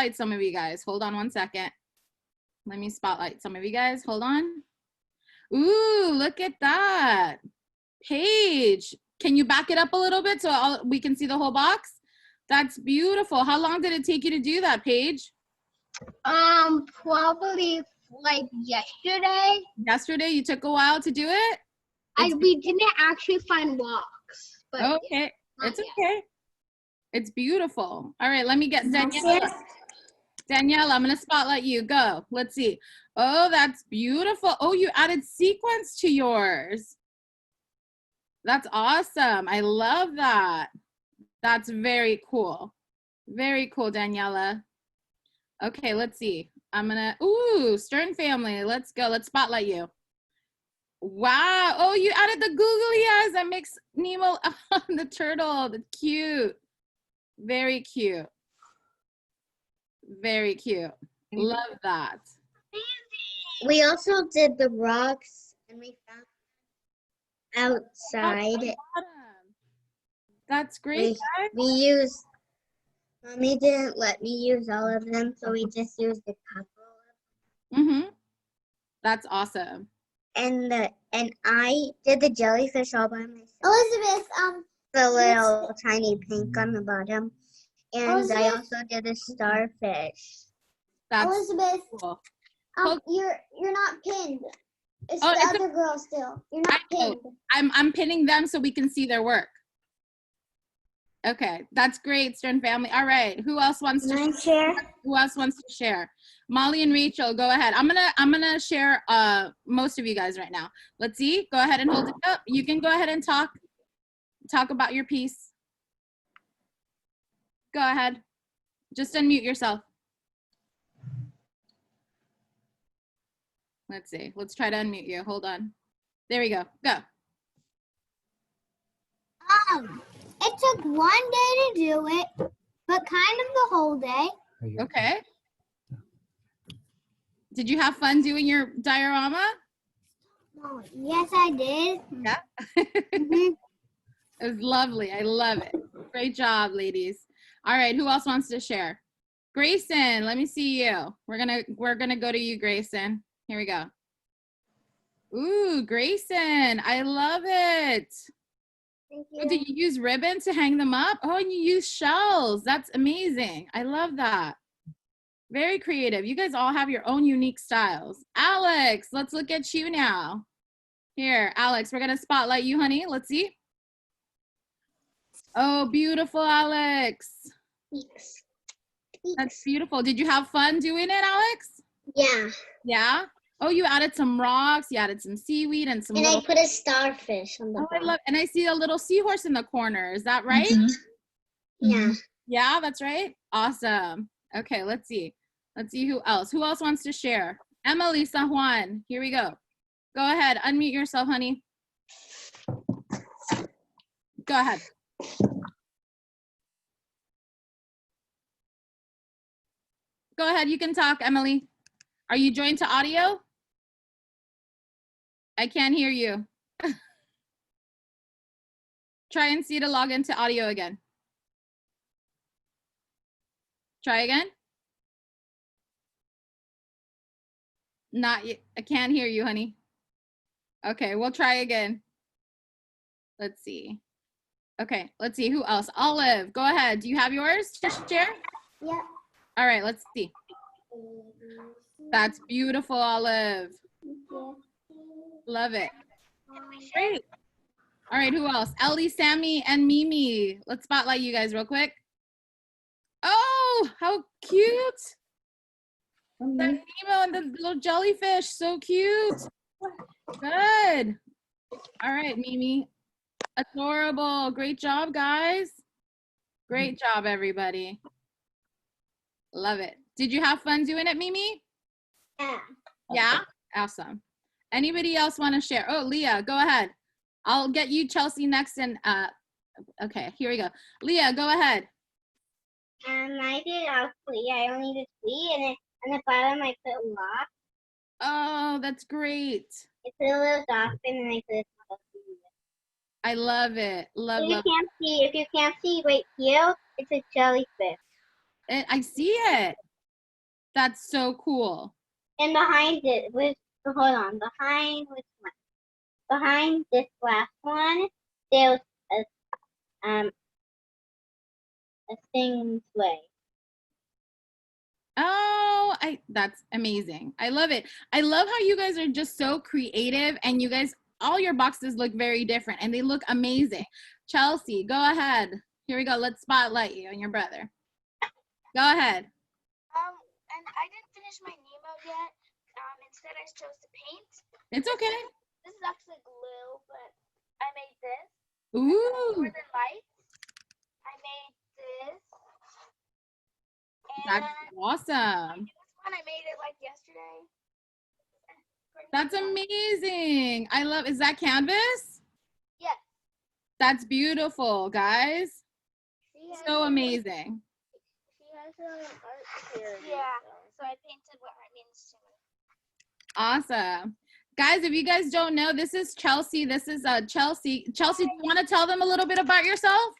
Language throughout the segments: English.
spotlight some of you guys. Hold on one second. Let me spotlight some of you guys. Hold on. Ooh, look at that. Paige, can you back it up a little bit so we can see the whole box? That's beautiful. How long did it take you to do that, Paige? Probably like yesterday. Yesterday, you took a while to do it? We didn't actually find rocks. But okay, it's okay. It's beautiful. All right, let me get Daniela. Daniela, I'm gonna spotlight you. Go. Let's see. Oh, that's beautiful. Oh, you added sequins to yours. That's awesome. I love that. That's very cool. Very cool, Daniela. Okay, let's see. I'm gonna, ooh, Stern family. Let's go. Let's spotlight you. Wow. Oh, you added the googly eyes. That makes Nemo the turtle. That's cute. Very cute. Very cute. Love that. We also did the rocks and we found outside. That's great. We used, Mommy didn't let me use all of them, so we just used a couple. Mm-hmm. That's awesome. And I did the jellyfish all by myself. Elizabeth, the little tiny pink on the bottom. And Elizabeth? I also did a starfish. That's Elizabeth, cool. you're not pinned. It's Oh, the it's other girl still. You're not pinned. I'm pinning them so we can see their work. Okay, that's great, Stern family. All right, who else wants to share? Who else wants to share? Molly and Rachel, go ahead. I'm gonna share most of you guys right now. Let's see. Go ahead and hold it up. You can go ahead and talk about your piece. Go ahead. Just unmute yourself. Let's see. Let's try to unmute you. Hold on. There we go. Go. It took 1 day to do it, but kind of the whole day. Okay. Did you have fun doing your diorama? Oh, yes, I did. Yeah. Mhm. It was lovely. I love it. Great job, ladies. All right, who else wants to share? Grayson, let me see you. We're gonna go to you, Grayson. Here we go. Ooh, Grayson, I love it. Thank Oh, you. did you use ribbon to hang them up? Oh, and you use shells. That's amazing. I love that. Very creative. You guys all have your own unique styles. Alex, let's look at you now. Here, Alex, we're gonna spotlight you, honey. Let's see. Oh, beautiful, Alex. Thanks. That's beautiful. Did you have fun doing it, Alex? Yeah. Yeah? Oh, you added some rocks, you added some seaweed and some little... I put a starfish on the Oh, I bottom. love, and I see a little seahorse in the corner. Is that right? Yeah. Yeah, that's right. Awesome. Okay, let's see. Let's see who else. Who else wants to share? Emily San Juan. Here we go. Go ahead. Unmute yourself, honey. Go ahead. Go ahead. You can talk, Emily. Are you joined to audio? I can't hear you. Try and see to log into audio again. Try again. Not yet. I can't hear you, honey. Okay, we'll try again. Let's see. Okay, let's see. Who else? Olive, go ahead. Do you have yours to share? Yeah. All right, let's see. That's beautiful, Olive. Love it. Great. All right, who else? Ellie, Sammy, and Mimi. Let's spotlight you guys real quick. Oh, how cute. That Nemo and the little jellyfish, so cute. Good. All right, Mimi. Adorable. Great job, guys. Great job, everybody. Love it. Did you have fun doing it, Mimi? Yeah. Yeah? Awesome. Anybody else want to share? Oh, Leah, go ahead. I'll get you, Chelsea, next. And okay, here we go. Leah, go ahead. I did all three. I only did three, and then on the bottom I put rock. Oh, that's great. I put a little dolphin, and I put a small seaweed. I love it. Love, If love. if you can't see right here, it's a jellyfish. I see it. That's so cool. And behind it, hold on, behind this last one, there's a thing way. Oh, that's amazing. I love it. I love how you guys are just so creative, and you guys, all your boxes look very different and they look amazing. Chelsea, go ahead. Here we go. Let's spotlight you and your brother. Go ahead. And I didn't finish my Nemo yet. Instead I chose to paint. It's okay. This is actually glue, but I made this. Ooh, Northern Lights. I made this. And that's awesome. this one I made it like yesterday. That's amazing. I love, is that canvas? Yes. That's beautiful, guys. So amazing. She has her own art charity. Yeah. So I painted what art means to me. Awesome. Guys, if you guys don't know, this is Chelsea. This is Chelsea. Chelsea, do you want to tell them a little bit about yourself?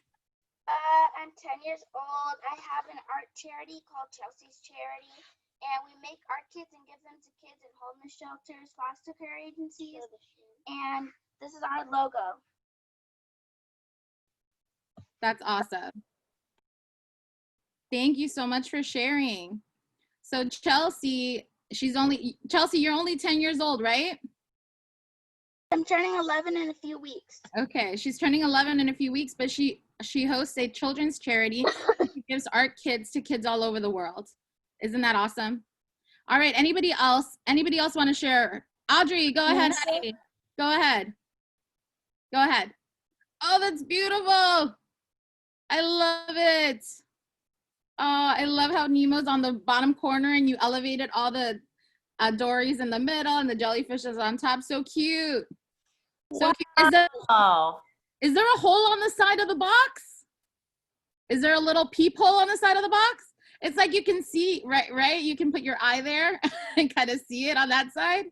I'm 10 years old. I have an art charity called Chelsea's Charity, and we make art kits and give them to kids in homeless shelters, foster care agencies, and this is our logo. That's awesome. Thank you so much for sharing. So Chelsea, Chelsea, you're only 10 years old, right? I'm turning 11 in a few weeks. Okay, she's turning 11 in a few weeks, but she hosts a children's charity. She gives art kits to kids all over the world. Isn't that awesome? All right, anybody else want to share? Audrey, go ahead, honey. Go ahead. Go ahead. Oh, that's beautiful. I love it. Oh, I love how Nemo's on the bottom corner and you elevated all the Dory's in the middle and the jellyfish is on top. So cute. So cute. Is there a hole on the side of the box? Is there a little peephole on the side of the box? It's like you can see, right? You can put your eye there and kind of see it on that side.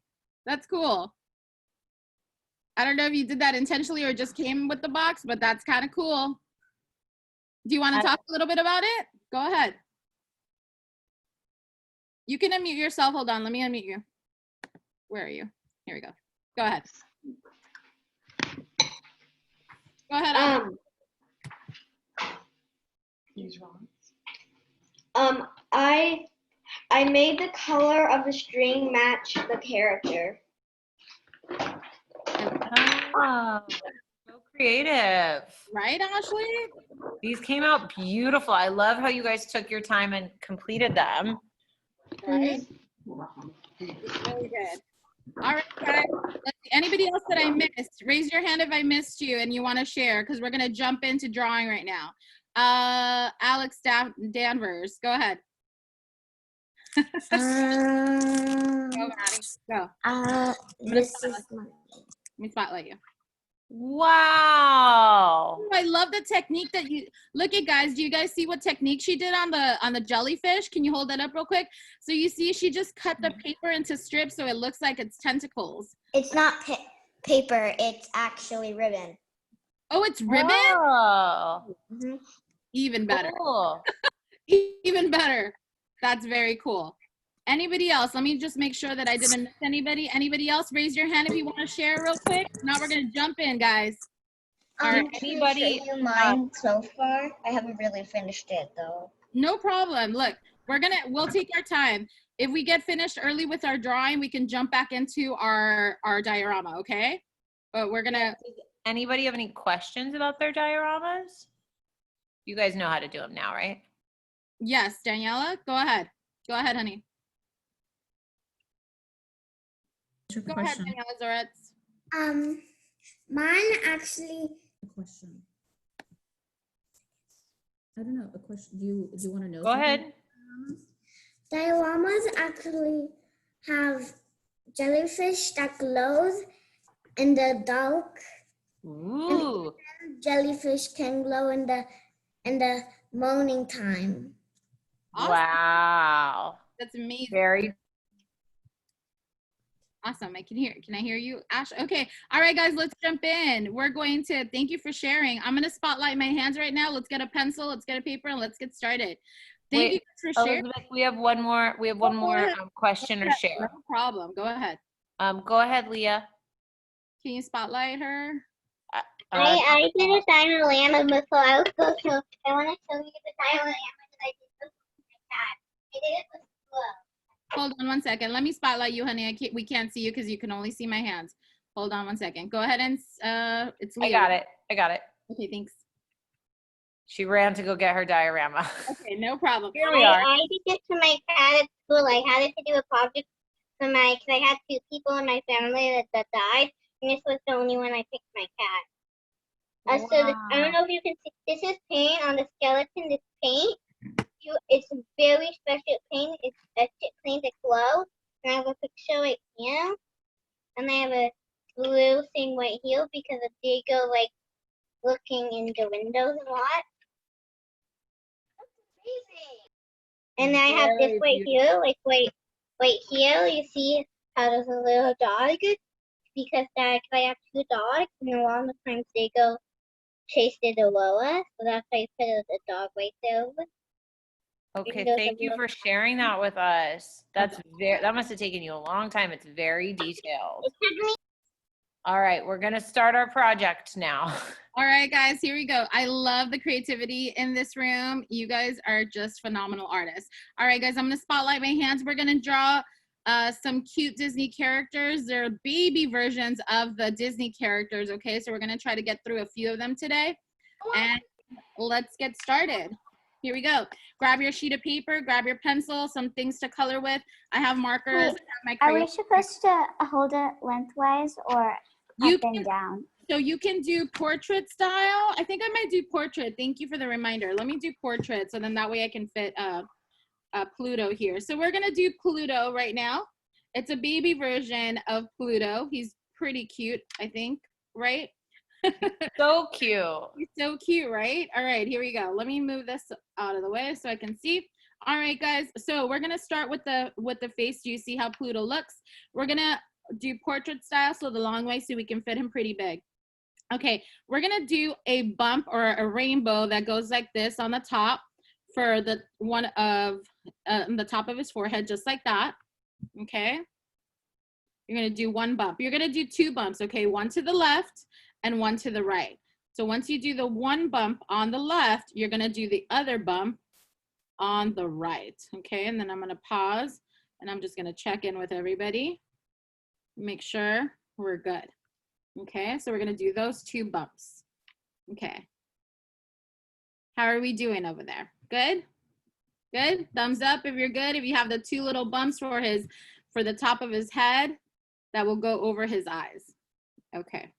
That's cool. I don't know if you did that intentionally or just came with the box, but that's kind of cool. Do you want to talk a little bit about it? Go ahead. You can unmute yourself. Hold on. Let me unmute you. Where are you? Here we go. Go ahead. Go ahead. I made the color of the string match the character. Oh, so creative. Right, Ashley? These came out beautiful. I love how you guys took your time and completed them. Right? Really good. All right, guys. Let's see. Anybody else that I missed? Raise your hand if I missed you and you want to share, because we're going to jump into drawing right now. Alex Danvers, go ahead. Go, Maddie. Go. This is my. Let me spotlight you. Wow. I love the technique that you look at, guys. Do you guys see what technique she did on the jellyfish? Can you hold that up real quick? So you see she just cut the paper into strips so it looks like it's tentacles. It's not paper. It's actually ribbon. Oh, it's ribbon? Oh, Even better. cool. Even better. That's very cool. Anybody else? Let me just make sure that I didn't miss anybody. Anybody else? Raise your hand if you want to share real quick. Now we're going to jump in, guys. All right. Anybody? Show you mine so far. I haven't really finished it though. No problem. Look, we'll take our time. If we get finished early with our drawing, we can jump back into our diorama, okay? But we're gonna. Anybody have any questions about their dioramas? You guys know how to do them now, right? Yes, Daniela, go ahead. Go ahead, honey. Go ahead, Daniela Zoretz. Mine actually. A question. I don't know. A question. Do you want to know? Go ahead. Dioramas actually have jellyfish that glows in the dark. Ooh. Jellyfish can glow in the morning time. Awesome. Wow. That's amazing. Very. Awesome. Can I hear you, Ash? Okay. All right, guys, let's jump in. We're going to, thank you for sharing. I'm going to spotlight my hands right now. Let's get a pencil, let's get a paper, and let's get started. Thank Wait, you guys for sharing. Elizabeth, we have one more question or share. No problem. Go ahead. Go ahead, Leah. Can you spotlight her? I did a diorama before. I want to show you the diorama that I did with my cat. I did it with glue. Hold on one second. Let me spotlight you, honey. We can't see you because you can only see my hands. Hold on one second. Go ahead and it's Leah. I got it. Okay, thanks. She ran to go get her diorama. Okay, no problem. Here we are. I did this for my cat at school. I had it to do a project for because I had 2 people in my family that died, and this was the only one I picked my cat. So this, I don't know if you can see, this is paint on the skeleton. This paint, it's very special paint. It cleans it glow. And I have a picture right here, and I have a blue thing right here because they go like looking in the windows a lot. And I have this right here, like right here. You see how there's a little dog because I have 2 dogs, and a lot of the times they go chase the Lola, so that's why I put a dog right there. Okay, thank you for sharing that with us. That must have taken you a long time. It's very detailed. All right, we're gonna start our project now. All right, guys, here we go. I love the creativity in this room. You guys are just phenomenal artists. All right, guys, I'm gonna spotlight my hands. We're gonna draw some cute Disney characters. They're baby versions of the Disney characters, okay? So we're gonna try to get through a few of them today. And let's get started. Here we go. Grab your sheet of paper, grab your pencil, some things to color with. I have markers, I have my Are we crayons. supposed to hold it lengthwise or up and down? So you can do portrait style. I think I might do portrait. Thank you for the reminder. Let me do portrait, so then that way I can fit Pluto here. So we're gonna do Pluto right now. It's a baby version of Pluto. He's pretty cute, I think, right? So cute. He's so cute, right? All right, here we go. Let me move this out of the way so I can see. All right, guys. So we're gonna start with the face. Do you see how Pluto looks? We're gonna do portrait style, so the long way, so we can fit him pretty big. Okay, we're gonna do a bump or a rainbow that goes like this on the top for the one of the top of his forehead, just like that. Okay, you're gonna do 1 bump. You're gonna do 2 bumps. Okay, 1 to the left and 1 to the right. So once you do the 1 bump on the left, you're gonna do the other bump on the right. Okay, and then I'm gonna pause and I'm just gonna check in with everybody, make sure we're good. Okay, so we're gonna do those 2 bumps. Okay. How are we doing over there? Good? Good? Thumbs up if you're good. If you have the 2 little bumps for the top of his head, that will go over his eyes. Okay.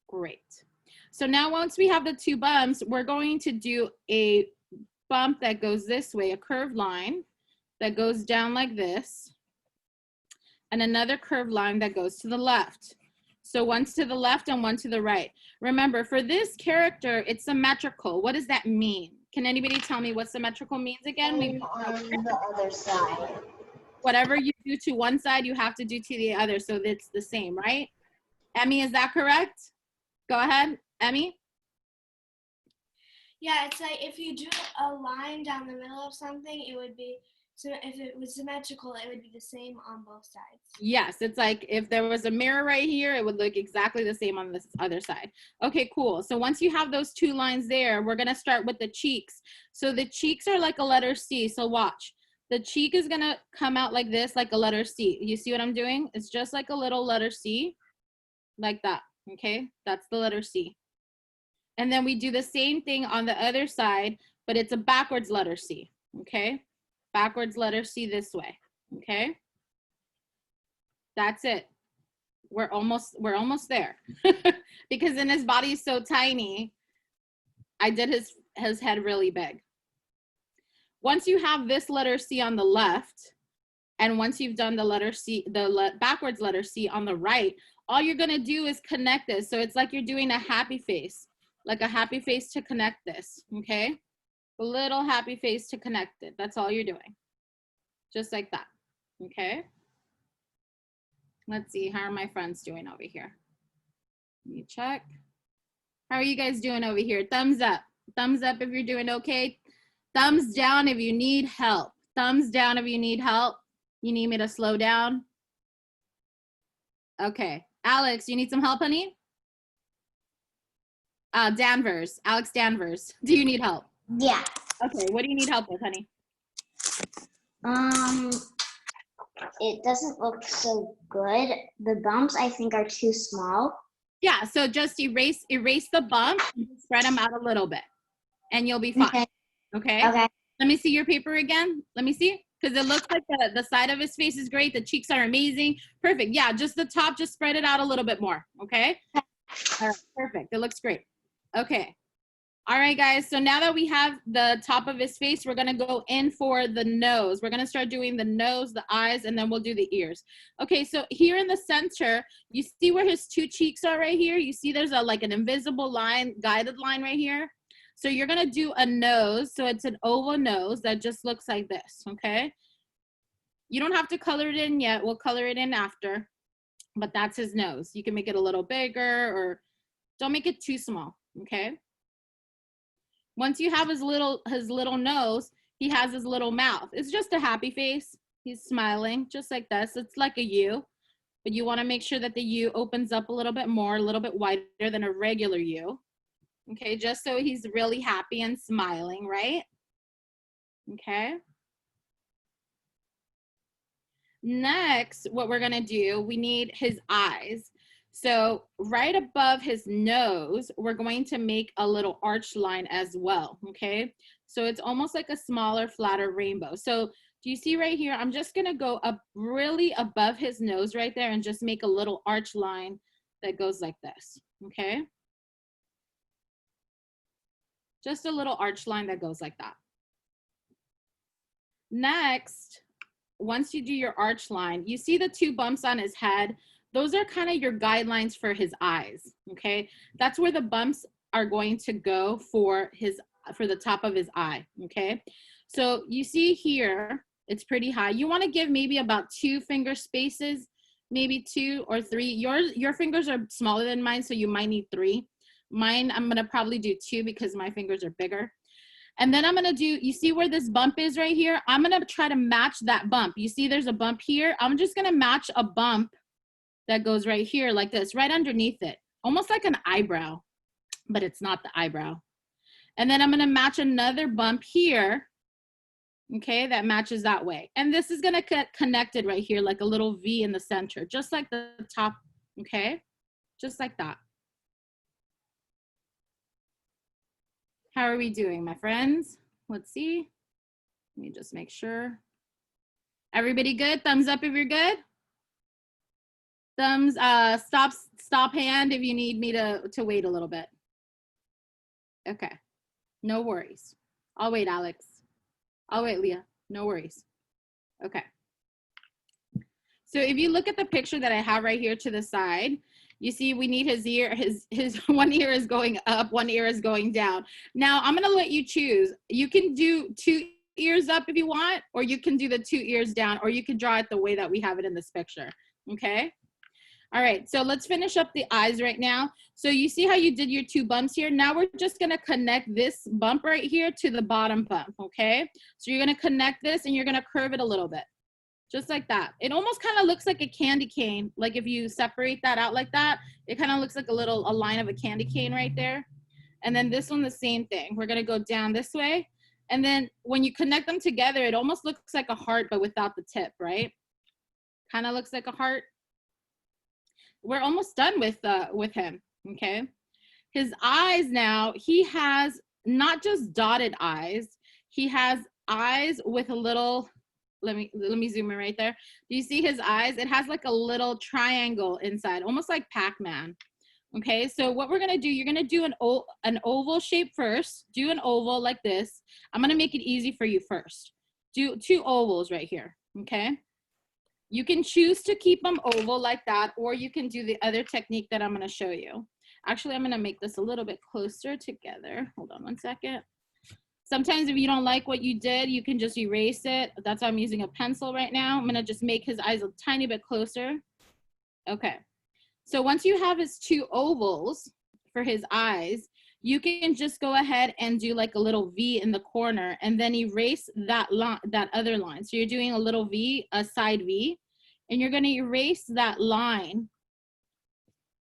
Great. So now once we have the 2 bumps, we're going to do a bump that goes this way, a curved line that goes down like this, and another curved line that goes to the left. So 1 to the left and 1 to the right. Remember, for this character, it's symmetrical. What does that mean? Can anybody tell me what symmetrical means again? On the other side. Whatever you do to one side, you have to do to the other, so it's the same, right? Emmy, is that correct? Go ahead, Emmy. Yeah, it's like if you drew a line down the middle of something, it would be, so if it was symmetrical, it would be the same on both sides. Yes, it's like if there was a mirror right here, it would look exactly the same on this other side. Okay, cool. So once you have those 2 lines there, we're gonna start with the cheeks. So the cheeks are like a letter C, so watch. The cheek is gonna come out like this, like a letter C. You see what I'm doing? It's just like a little letter C, like that, okay? That's the letter C. And then we do the same thing on the other side, but it's a backwards letter C, okay? Backwards letter C this way, okay? That's it. We're almost there. Because then his body is so tiny, I did his head really big. Once you have this letter C on the left, and once you've done the letter C, backwards letter C on the right, all you're gonna do is connect this. So it's like you're doing a happy face, like a happy face to connect this, okay? A little happy face to connect it. That's all you're doing. Just like that, okay? Let's see, how are my friends doing over here? Let me check. How are you guys doing over here? Thumbs up. Thumbs up if you're doing okay. Thumbs down if you need help. Thumbs down if you need help. You need me to slow down? Okay. Alex, you need some help, honey? Danvers. Alex Danvers. Do you need help? Yeah. Okay. What do you need help with, honey? It doesn't look so good. The bumps, I think, are too small. Yeah. So just erase the bump and spread them out a little bit, and you'll be fine. Okay. Okay. Okay. Let me see your paper again. Let me see. Because it looks like the side of his face is great. The cheeks are amazing. Perfect. Yeah, just the top, just spread it out a little bit more. Okay? All right, perfect. It looks great. Okay. All right, guys. So now that we have the top of his face, we're going to go in for the nose. We're going to start doing the nose, the eyes, and then we'll do the ears. Okay, so here in the center, you see where his two cheeks are right here? You see there's like an invisible line, guided line right here? So you're gonna do a nose. So it's an oval nose that just looks like this, okay? You don't have to color it in yet. We'll color it in after, but that's his nose. You can make it a little bigger or don't make it too small, okay? Once you have his little nose, he has his little mouth. It's just a happy face. He's smiling just like this. It's like a U, but you wanna make sure that the U opens up a little bit more, a little bit wider than a regular U. Okay, just so he's really happy and smiling, right? Okay. Next, what we're gonna do, we need his eyes. So right above his nose, we're going to make a little arch line as well, okay? So it's almost like a smaller, flatter rainbow. So do you see right here? I'm just gonna go up really above his nose right there and just make a little arch line that goes like this, okay? Just a little arch line that goes like that. Next, once you do your arch line, you see the two bumps on his head. Those are kind of your guidelines for his eyes, okay? That's where the bumps are going to go for the top of his eye, okay? So you see here, it's pretty high. You want to give maybe about 2 finger spaces, maybe 2 or 3. Your fingers are smaller than mine, so you might need 3. Mine, I'm gonna probably do 2 because my fingers are bigger. And then I'm gonna do, you see where this bump is right here? I'm gonna try to match that bump. You see there's a bump here? I'm just gonna match a bump that goes right here like this, right underneath it. Almost like an eyebrow, but it's not the eyebrow. And then I'm gonna match another bump here, okay, that matches that way. And this is gonna get connected right here like a little V in the center, just like the top, okay? Just like that. How are we doing, my friends? Let's see. Let me just make sure. Everybody good? Thumbs up if you're good. Thumbs, stop hand if you need me to wait a little bit. Okay, no worries. I'll wait, Alex. I'll wait, Leah. No worries. Okay. So if you look at the picture that I have right here to the side, you see we need his ear, his one ear is going up, one ear is going down. Now I'm gonna let you choose. You can do 2 ears up if you want, or you can do the 2 ears down, or you can draw it the way that we have it in this picture, okay? All right, so let's finish up the eyes right now. So you see how you did your 2 bumps here? Now we're just gonna connect this bump right here to the bottom bump, okay? So you're gonna connect this and you're gonna curve it a little bit. Just like that. It almost kind of looks like a candy cane. Like if you separate that out like that, it kind of looks like a line of a candy cane right there. And then this one, the same thing. We're gonna go down this way. And then when you connect them together, it almost looks like a heart, but without the tip, right? Kind of looks like a heart. We're almost done with him, okay? His eyes now, he has not just dotted eyes, he has eyes with a little, let me zoom in right there. Do you see his eyes? It has like a little triangle inside, almost like Pac-Man. Okay, so what we're gonna do, you're gonna do an oval shape first. Do an oval like this. I'm gonna make it easy for you first. Do 2 ovals right here, okay? You can choose to keep them oval like that, or you can do the other technique that I'm gonna show you. Actually, I'm gonna make this a little bit closer together. Hold on one second. Sometimes if you don't like what you did, you can just erase it. That's why I'm using a pencil right now. I'm gonna just make his eyes a tiny bit closer. Okay, so once you have his 2 ovals for his eyes, you can just go ahead and do like a little V in the corner and then erase that line, that other line. So you're doing a little V, a side V, and you're going to erase that line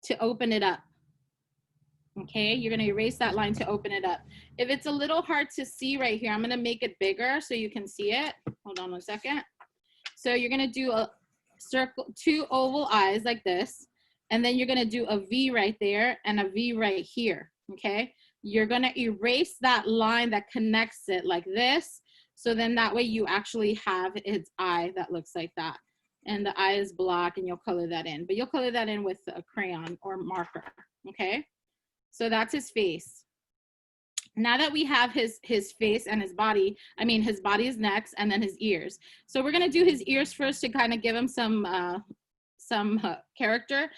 to open it up. Okay, you're going to erase that line to open it up. If it's a little hard to see right here, I'm going to make it bigger so you can see it. Hold on 1 second. So you're going to do a circle, 2 oval eyes like this, and then you're going to do a V right there and a V right here. Okay, you're going to erase that line that connects it like this. So then that way you actually have its eye that looks like that. And the eye is black and you'll color that in, but you'll color that in with a crayon or marker. Okay. So that's his face. Now that we have his face and his body, I mean, his body is next and then his ears. So we're gonna do his ears first to kind of give him some character.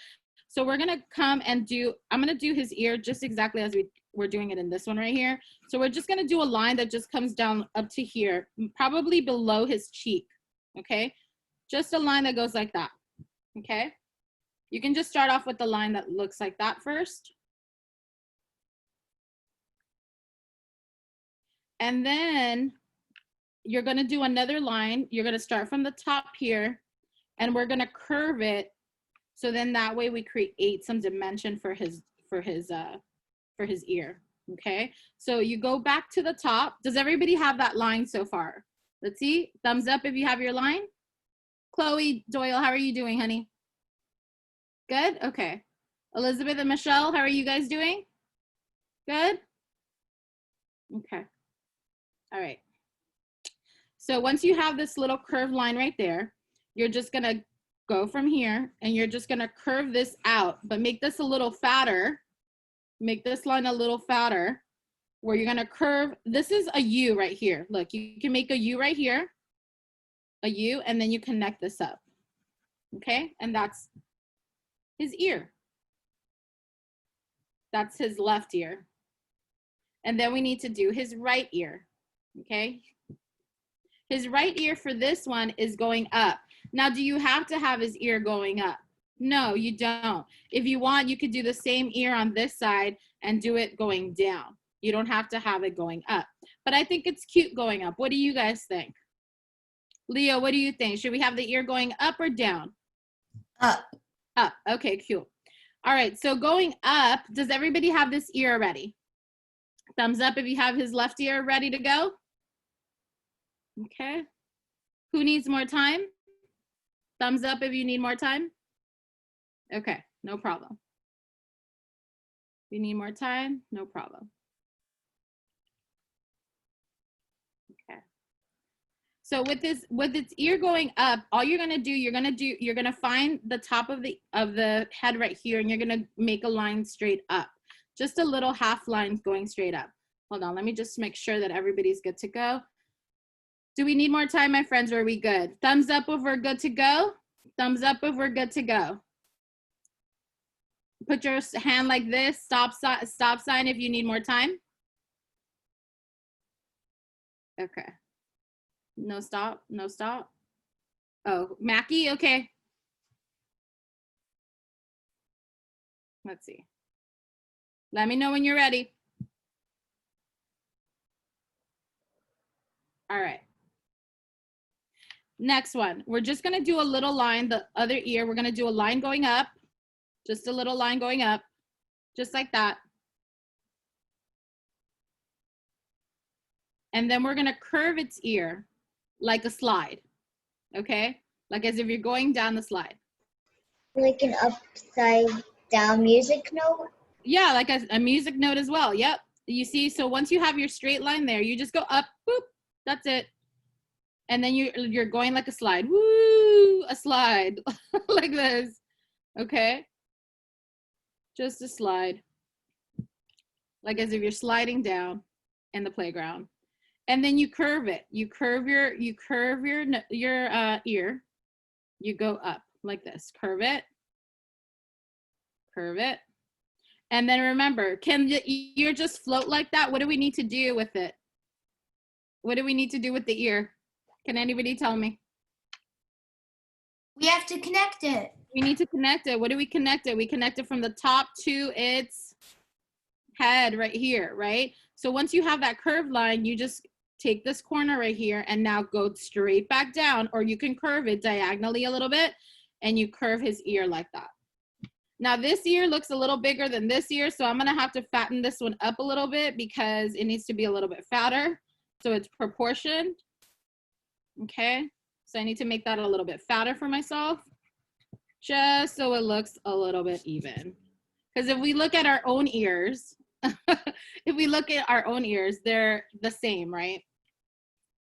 So we're gonna come and I'm gonna do his ear just exactly as we're doing it in this one right here. So we're just gonna do a line that just comes down up to here, probably below his cheek, okay? Just a line that goes like that, okay? You can just start off with the line that looks like that first. And then you're gonna do another line. You're gonna start from the top here and we're gonna curve it. So then that way we create some dimension for his ear, okay? So you go back to the top. Does everybody have that line so far? Let's see, thumbs up if you have your line. Chloe Doyle, how are you doing, honey? Good, okay. Elizabeth and Michelle, how are you guys doing? Good? Okay. All right. So once you have this little curved line right there, you're just gonna go from here and you're just gonna curve this out, but make this a little fatter. Make this line a little fatter where you're gonna curve. This is a U right here. Look, you can make a U right here, a U, and then you connect this up. Okay, and that's his ear. That's his left ear. And then we need to do his right ear. Okay, his right ear for this one is going up. Now, do you have to have his ear going up? No, you don't. If you want, you could do the same ear on this side and do it going down. You don't have to have it going up. But I think it's cute going up. What do you guys think? Leo, what do you think? Should we have the ear going up or down? Up. Up. Okay, cool. All right, so going up, does everybody have this ear ready? Thumbs up if you have his left ear ready to go. Okay. Who needs more time? Thumbs up if you need more time. Okay, no problem. If you need more time, no problem. Okay. So with its ear going up, all you're gonna do, you're gonna find the top of the head right here, and you're gonna make a line straight up. Just a little half line going straight up. Hold on, let me just make sure that everybody's good to go. Do we need more time, my friends, or are we good? Thumbs up if we're good to go. Thumbs up if we're good to go. Put your hand like this, stop sign if you need more time. Okay. No stop, no stop. Oh, Mackie, okay. Let's see. Let me know when you're ready. All right. Next one, we're just gonna do a little line, the other ear, we're gonna do a line going up, just a little line going up, just like that. And then we're gonna curve its ear like a slide, okay? Like as if you're going down the slide. Like an upside down music note? Yeah, like a music note as well, yep. You see, so once you have your straight line there, you just go up, boop, that's it. And then you're going like a slide, woo, a slide, like this, okay? Just a slide, like as if you're sliding down in the playground. And then you curve it. You curve your ear. You go up like this, curve it, and then remember, can the ear just float like that? What do we need to do with it? What do we need to do with the ear? Can anybody tell me? We have to connect it. We need to connect it. What do we connect it? We connect it from the top to its head right here, right? So once you have that curved line, you just take this corner right here and now go straight back down, or you can curve it diagonally a little bit and you curve his ear like that. Now this ear looks a little bigger than this ear, so I'm gonna have to fatten this one up a little bit because it needs to be a little bit fatter, so it's proportioned. Okay, so I need to make that a little bit fatter for myself, just so it looks a little bit even. Because if we look at our own ears, if we look at our own ears, they're the same, right?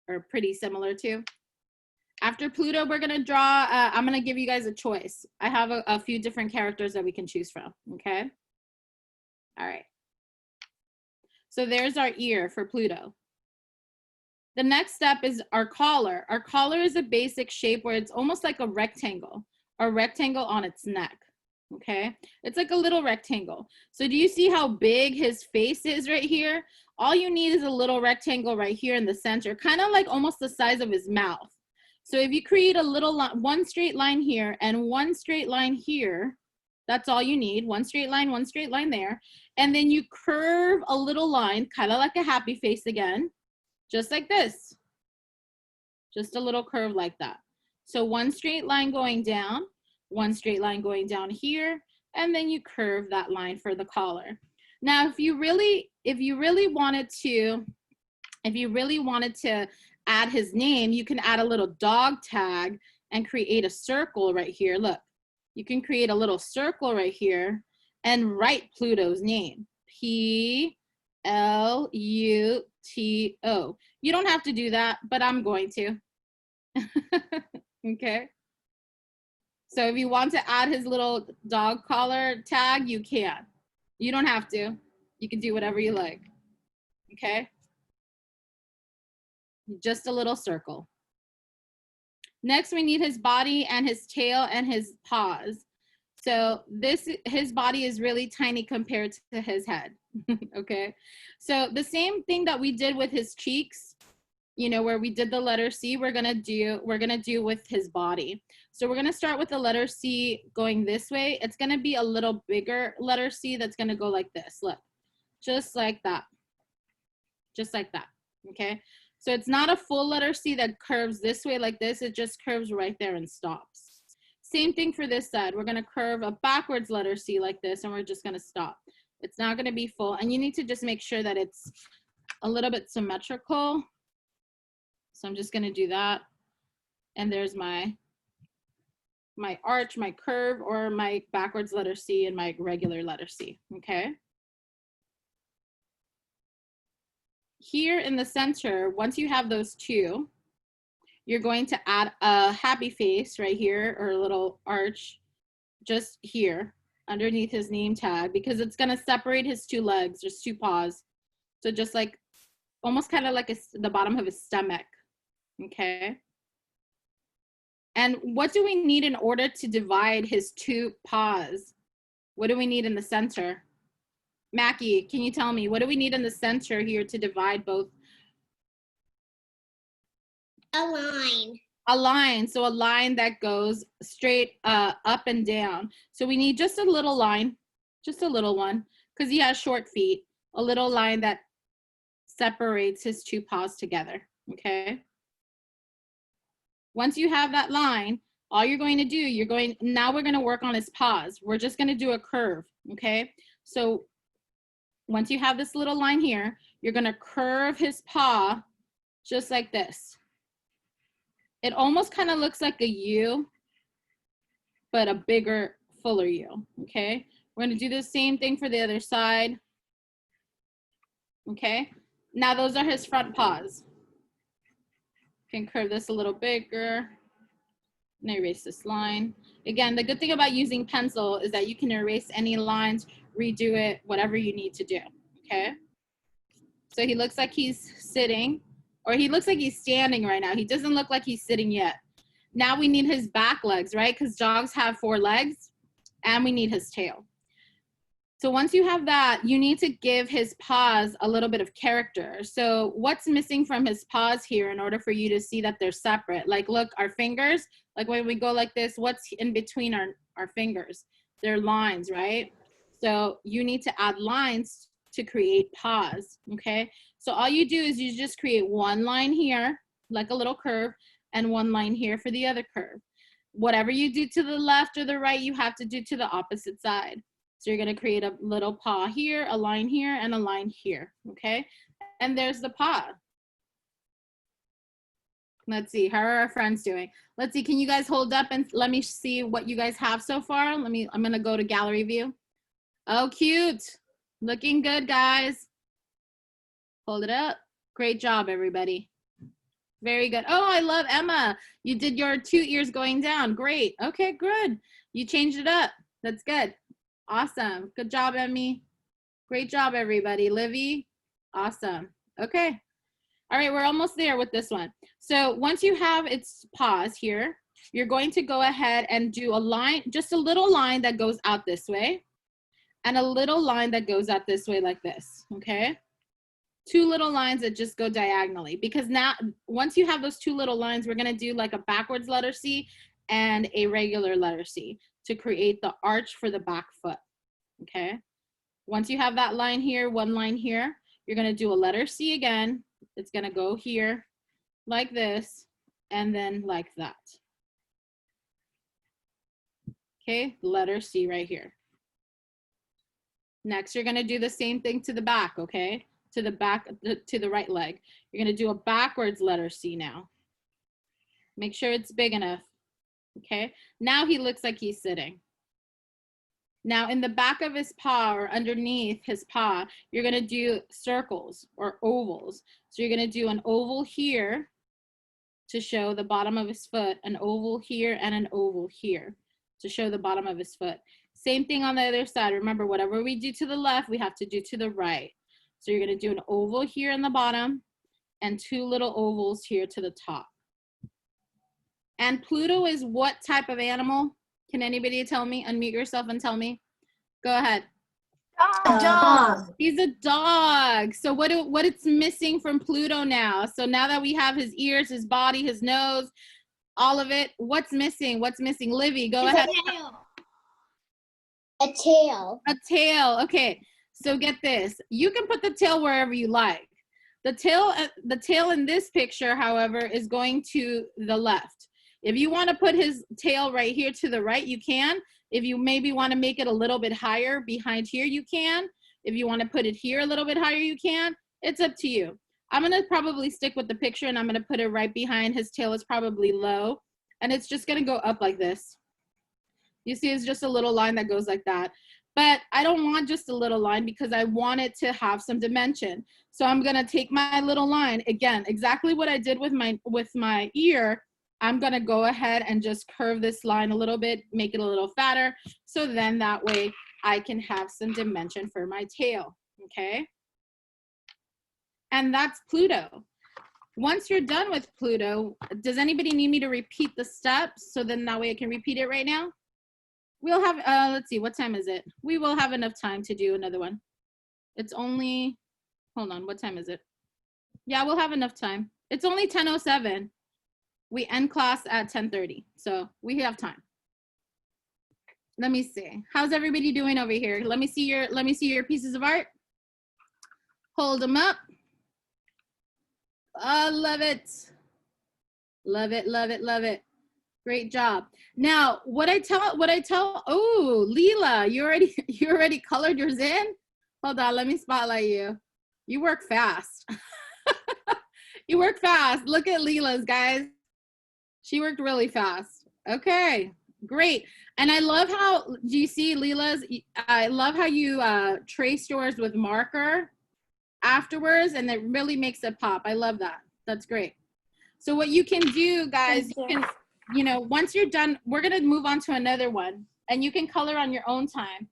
Or pretty similar too. After Pluto, we're gonna draw, I'm gonna give you guys a choice. I have a few different characters that we can choose from, okay? All right. So there's our ear for Pluto. The next step is our collar. Our collar is a basic shape where it's almost like a rectangle on its neck, okay? It's like a little rectangle. So do you see how big his face is right here? All you need is a little rectangle right here in the center, kind of like almost the size of his mouth. So if you create a little one straight line here and one straight line here, that's all you need, one straight line there. And then you curve a little line, kind of like a happy face again, just like this. Just a little curve like that. So one straight line going down, one straight line going down here, and then you curve that line for the collar. Now, if you really wanted to add his name, you can add a little dog tag and create a circle right here. Look, you can create a little circle right here and write Pluto's name, P-L-U-T-O. You don't have to do that, but I'm going to. Okay. So if you want to add his little dog collar tag, you can. You don't have to. You can do whatever you like. Okay. Just a little circle. Next, we need his body and his tail and his paws. So his body is really tiny compared to his head. Okay. So the same thing that we did with his cheeks, you know, where we did the letter C, we're gonna do with his body. So we're gonna start with the letter C going this way. It's gonna be a little bigger letter C that's gonna go like this. Look, just like that. Just like that. Okay. So it's not a full letter C that curves this way like this. It just curves right there and stops. Same thing for this side. We're gonna curve a backwards letter C like this, and we're just gonna stop. It's not gonna be full, and you need to just make sure that it's a little bit symmetrical. So I'm just gonna do that. And there's my arch, my curve, or my backwards letter C and my regular letter C, okay? Here in the center, once you have those two, you're going to add a happy face right here, or a little arch just here underneath his name tag, because it's gonna separate his two legs, just two paws. So just like, almost kind of like the bottom of his stomach, okay? And what do we need in order to divide his two paws? What do we need in the center? Mackie, can you tell me, what do we need in the center here to divide both? A line. A line, so a line that goes straight up and down. So we need just a little line, just a little one, because he has short feet, a little line that separates his two paws together, okay? Once you have that line, all you're going to do, now we're gonna work on his paws. We're just gonna do a curve, okay? So once you have this little line here, you're gonna curve his paw just like this. It almost kind of looks like a U, but a bigger, fuller U, okay? We're gonna do the same thing for the other side, okay? Now those are his front paws. Can curve this a little bigger and erase this line. Again, the good thing about using pencil is that you can erase any lines, redo it, whatever you need to do, okay? So he looks like he's sitting, or he looks like he's standing right now. He doesn't look like he's sitting yet. Now we need his back legs, right? Because dogs have 4 legs, and we need his tail. So once you have that, you need to give his paws a little bit of character. So what's missing from his paws here in order for you to see that they're separate? Like, look, our fingers, like when we go like this, what's in between our fingers? They're lines, right? So you need to add lines to create paws, okay? So all you do is you just create one line here, like a little curve, and one line here for the other curve. Whatever you do to the left or the right, you have to do to the opposite side. So you're gonna create a little paw here, a line here, and a line here, okay? And there's the paw. Let's see, how are our friends doing? Let's see, can you guys hold up and let me see what you guys have so far? I'm gonna go to gallery view. Oh, cute. Looking good, guys. Hold it up. Great job, everybody. Very good. Oh, I love Emma. You did your 2 ears going down. Great. Okay, good. You changed it up. That's good. Awesome. Good job, Emmy. Great job, everybody. Livy, awesome. Okay. All right, we're almost there with this one. So once you have its paws here, you're going to go ahead and do a line, just a little line that goes out this way, and a little line that goes out this way like this, okay? 2 little lines that just go diagonally, because now, once you have those 2 little lines, we're gonna do like a backwards letter C and a regular letter C to create the arch for the back foot, okay? Once you have that line here, 1 line here, you're gonna do a letter C again. It's gonna go here like this, and then like that. Okay, letter C right here. Next, you're gonna do the same thing to the back, okay? To the back, to the right leg. You're gonna do a backwards letter C now. Make sure it's big enough, okay? Now he looks like he's sitting. Now in the back of his paw or underneath his paw, you're gonna do circles or ovals. So you're gonna do an oval here to show the bottom of his foot, an oval here, and an oval here to show the bottom of his foot. Same thing on the other side. Remember, whatever we do to the left, we have to do to the right. So you're gonna do an oval here in the bottom and 2 little ovals here to the top. And Pluto is what type of animal? Can anybody tell me? Unmute yourself and tell me. Go ahead. Dog. He's a dog. So what it's missing from Pluto now? So now that we have his ears, his body, his nose, all of it, what's missing? What's missing? Livy, go ahead. A tail. A tail. Okay. So get this. You can put the tail wherever you like. The tail in this picture, however, is going to the left. If you want to put his tail right here to the right, you can. If you maybe want to make it a little bit higher behind here, you can. If you want to put it here a little bit higher, you can. It's up to you. I'm going to probably stick with the picture, and I'm going to put it right behind his tail. Is probably low, and it's just going to go up like this. You see, it's just a little line that goes like that. But I don't want just a little line because I want it to have some dimension. So I'm going to take my little line, again, exactly what I did with my ear. I'm gonna go ahead and just curve this line a little bit, make it a little fatter, so then that way I can have some dimension for my tail, okay? And that's Pluto. Once you're done with Pluto, does anybody need me to repeat the steps so then that way I can repeat it right now? We'll have, let's see, what time is it? We will have enough time to do another one. It's only, hold on, what time is it? Yeah, we'll have enough time. It's only 10:07. We end class at 10:30, so we have time. Let me see. How's everybody doing over here? Let me see your pieces of art. Hold them up. I love it. Love it, love it, love it. Great job. Now, what I tell, oh, Leela, you already colored yours in? Hold on, let me spotlight you. You work fast. You work fast. Look at Leela's, guys. She worked really fast. Okay, great. And I love how, do you see Leela's? I love how you trace yours with marker afterwards, and it really makes it pop. I love that. That's great. So what you can do, guys, you can, you know, once you're done, we're gonna move on to another one, and you can color on your own time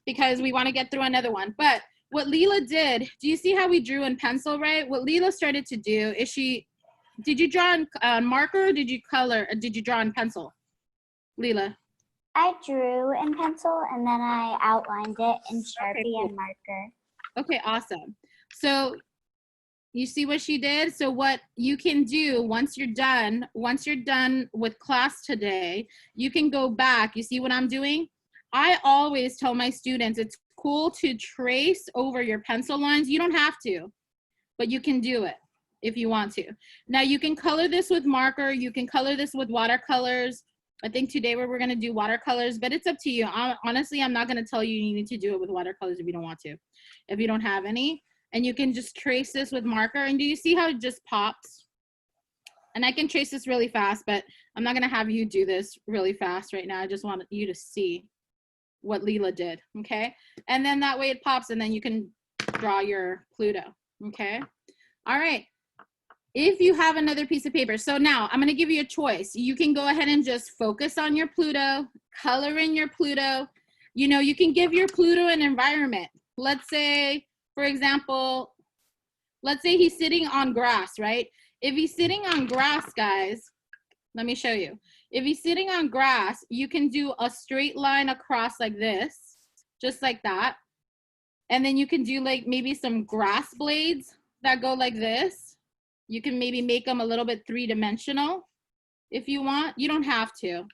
because we wanna get through another one. But what Leela did, do you see how we drew in pencil, right? What Leela started to do is did you draw on marker or did you draw in pencil, Leela? I drew in pencil and then I outlined it in Sharpie and marker. Okay, awesome. So you see what she did? So what you can do once you're done with class today, you can go back. You see what I'm doing? I always tell my students it's cool to trace over your pencil lines. You don't have to, but you can do it if you want to. Now you can color this with marker. You can color this with watercolors. I think today we're going to do watercolors, but it's up to you. Honestly, I'm not going to tell you you need to do it with watercolors if you don't want to, if you don't have any. And you can just trace this with marker. And do you see how it just pops? And I can trace this really fast, but I'm not going to have you do this really fast right now. I just want you to see what Leela did, okay? And then that way it pops, and then you can draw your Pluto, okay? All right. If you have another piece of paper, so now I'm going to give you a choice. You can go ahead and just focus on your Pluto, color in your Pluto. You know, you can give your Pluto an environment. Let's say, for example, let's say he's sitting on grass, right? If he's sitting on grass, guys, let me show you. If he's sitting on grass, you can do a straight line across like this, just like that. And then you can do like maybe some grass blades that go like this. You can maybe make them a little bit three-dimensional if you want. You don't have to.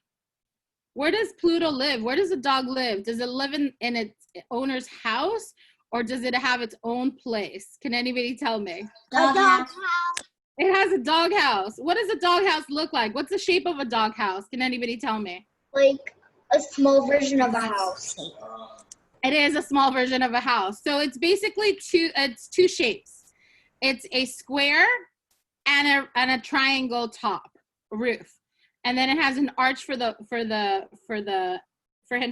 Where does Pluto live? Where does the dog live? Does it live in its owner's house, or does it have its own place? Can anybody tell me? Doghouse. It has a doghouse. What does a doghouse look like? What's the shape of a doghouse? Can anybody tell me? Like a small version of a house. It is a small version of a house. So it's basically two shapes. It's a square and a triangle top roof. And then it has an arch for him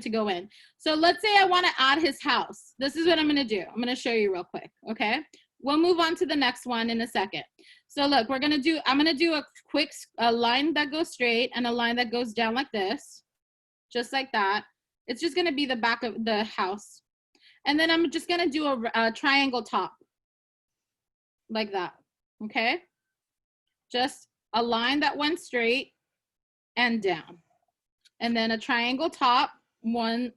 to go in. So let's say I want to add his house. This is what I'm going to do. I'm going to show you real quick, okay? We'll move on to the next one in a second. So look, I'm going to do a quick line that goes straight and a line that goes down like this, just like that. It's just going to be the back of the house. And then I'm just going to do a triangle top like that, okay? Just a line that went straight and down. And then a triangle top, one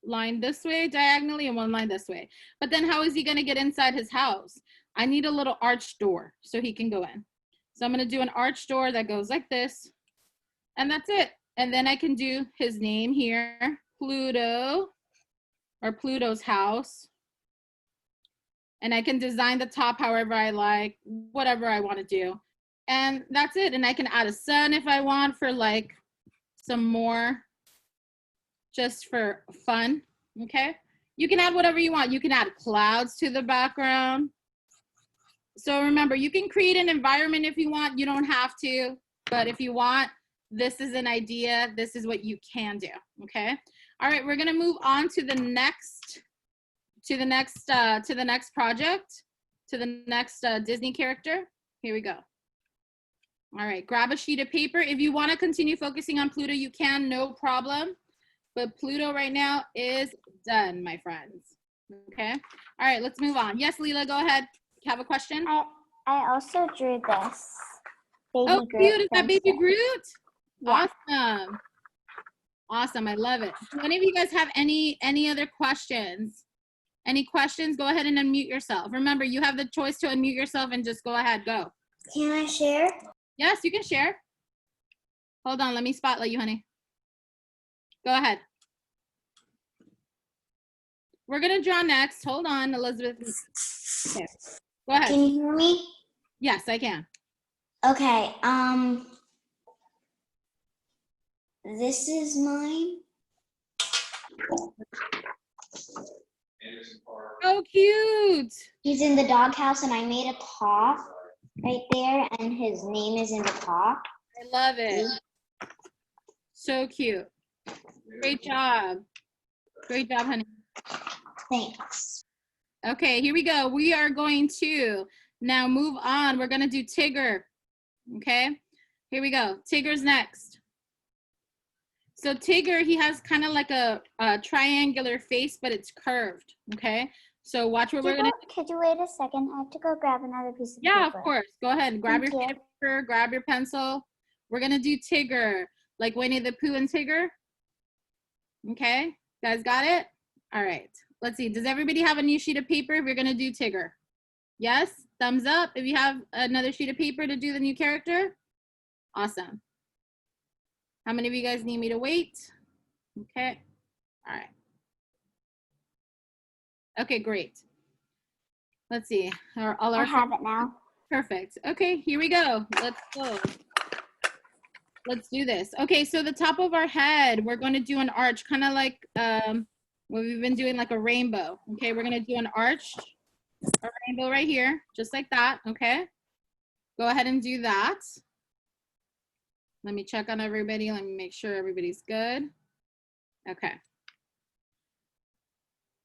line this way diagonally and one line this way. But then how is he going to get inside his house? I need a little arch door so he can go in. So I'm going to do an arch door that goes like this. And that's it. And then I can do his name here, Pluto, or Pluto's house. And I can design the top however I like, whatever I want to do. And that's it. And I can add a sun if I want for like some more, just for fun, okay? You can add whatever you want. You can add clouds to the background. So remember, you can create an environment if you want. You don't have to, but if you want, this is an idea. This is what you can do, okay? All right, we're gonna move on to the next project, to the next Disney character. Here we go. All right, grab a sheet of paper. If you want to continue focusing on Pluto, you can, no problem. But Pluto right now is done, my friends. Okay. All right, let's move on. Yes, Leela, go ahead. You have a question? I also drew this. Baby Oh, Groot cute. Is that Baby princess. Groot? Yeah. Awesome. Awesome. I love it. Do any of you guys have any other questions? Any questions? Go ahead and unmute yourself. Remember, you have the choice to unmute yourself and just go ahead. Go. Can I share? Yes, you can share. Hold on. Let me spotlight you, honey. Go ahead. We're going to draw next. Hold on, Elizabeth. Okay. Go ahead. Can you hear me? Yes, I can. Okay, this is mine. So cute. He's in the doghouse and I made a top right there and his name is in the top. I love it. So cute. Great job. Great job, honey. Thanks. Okay, here we go. We are going to now move on. We're going to do Tigger. Okay, here we go. Tigger's next. So Tigger, he has kind of like a triangular face, but it's curved. Okay, so watch what we're going to do. Could you wait a second? I have to go grab another piece of Yeah, paper. of course. Go ahead. Grab Thank your you. paper, grab your pencil. We're going to do Tigger, like Winnie the Pooh and Tigger. Okay, guys got it? All right. Let's see. Does everybody have a new sheet of paper if you're going to do Tigger? Yes? Thumbs up if you have another sheet of paper to do the new character. Awesome. How many of you guys need me to wait? Okay. All right. Okay, great. Let's see. All I our have it now. perfect. Okay, here we go. Let's go. Let's do this. Okay, so the top of our head, we're going to do an arch, kind of like what we've been doing, like a rainbow. Okay, we're going to do an arch, a rainbow right here, just like that. Okay, go ahead and do that. Let me check on everybody. Let me make sure everybody's good. Okay.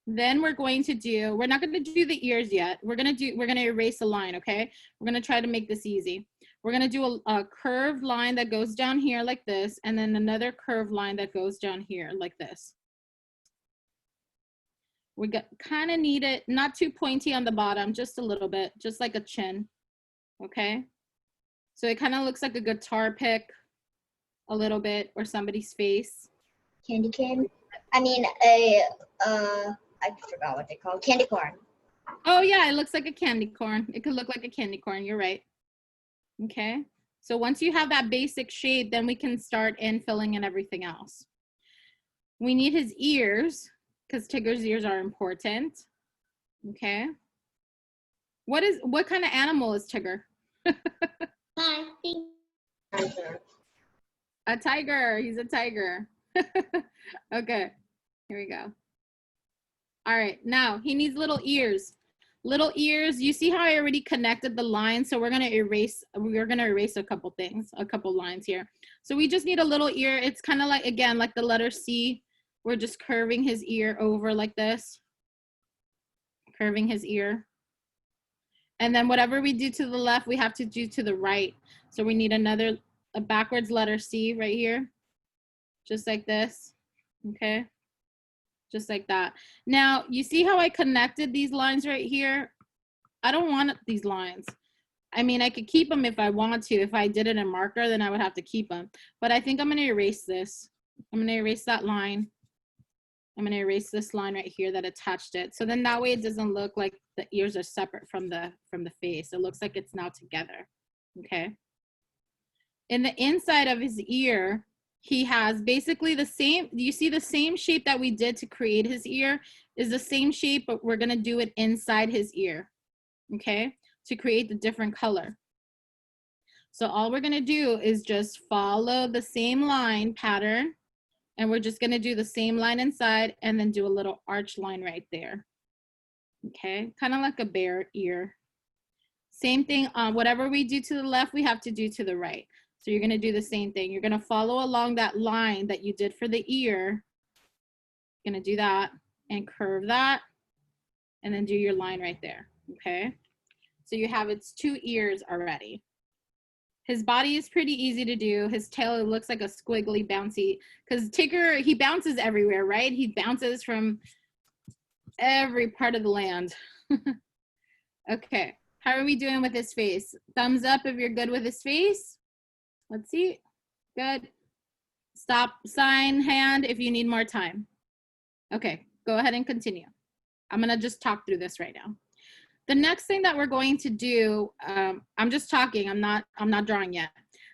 Then we're going to do, we're not going to do the ears yet. We're going to erase a line, okay? We're going to try to make this easy. We're going to do a curved line that goes down here like this, and then another curved line that goes down here like this. We kind of need it, not too pointy on the bottom, just a little bit, just like a chin, okay? So it kind of looks like a guitar pick a little bit, or somebody's face. Candy cane. I mean, I forgot what they call candy corn. Oh yeah, it looks like a candy corn. It could look like a candy corn, you're right. Okay, so once you have that basic shape, then we can start in filling in everything else. We need his ears, because Tigger's ears are important. Okay. What kind of animal is Tigger? I think A tiger. He's a tiger. Okay, here we go. All right, now he needs little ears. Little ears, you see how I already connected the lines? So we're gonna erase a couple things, a couple lines here. So we just need a little ear. It's kind of like, again, like the letter C. We're just curving his ear over like this. Curving his ear. And then whatever we do to the left, we have to do to the right. So we need a backwards letter C right here. Just like this, okay? Just like that. Now, you see how I connected these lines right here? I don't want these lines. I mean, I could keep them if I want to. If I did it in marker, then I would have to keep them. But I think I'm gonna erase this. I'm gonna erase that line. I'm gonna erase this line right here that attached it. So then that way it doesn't look like the ears are separate from the face. It looks like it's now together, okay? In the inside of his ear, he has basically the same, you see the same shape that we did to create his ear is the same shape, but we're gonna do it inside his ear, okay? To create the different color. So all we're gonna do is just follow the same line pattern, and we're just gonna do the same line inside and then do a little arch line right there, okay? Kind of like a bear ear. Same thing, whatever we do to the left, we have to do to the right. So you're gonna do the same thing. You're gonna follow along that line that you did for the ear. You're gonna do that and curve that and then do your line right there, okay? So you have its 2 ears already. His body is pretty easy to do. His tail looks like a squiggly bouncy, because Tigger, he bounces everywhere, right? He bounces from every part of the land. Okay, how are we doing with his face? Thumbs up if you're good with his face. Let's see. Good. Stop sign hand if you need more time. Okay, go ahead and continue. I'm gonna just talk through this right now. The next thing that we're going to do, I'm just talking, I'm not drawing yet.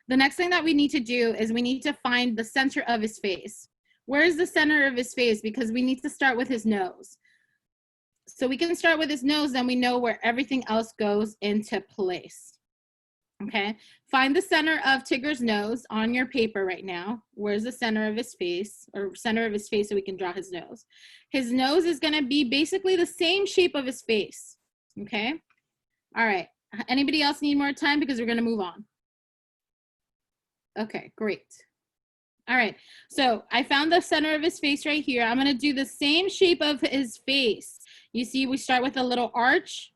The next thing that we need to do is we need to find the center of his face. Where is the center of his face? Because we need to start with his nose. So we can start with his nose, then we know where everything else goes into place. Okay, find the center of Tigger's nose on your paper right now. Where's the center of his face, or center of his face, so we can draw his nose. His nose is gonna be basically the same shape of his face, okay? All right, anybody else need more time, because we're gonna move on? Okay, great. All right, so I found the center of his face right here. I'm gonna do the same shape of his face. You see, we start with a little arch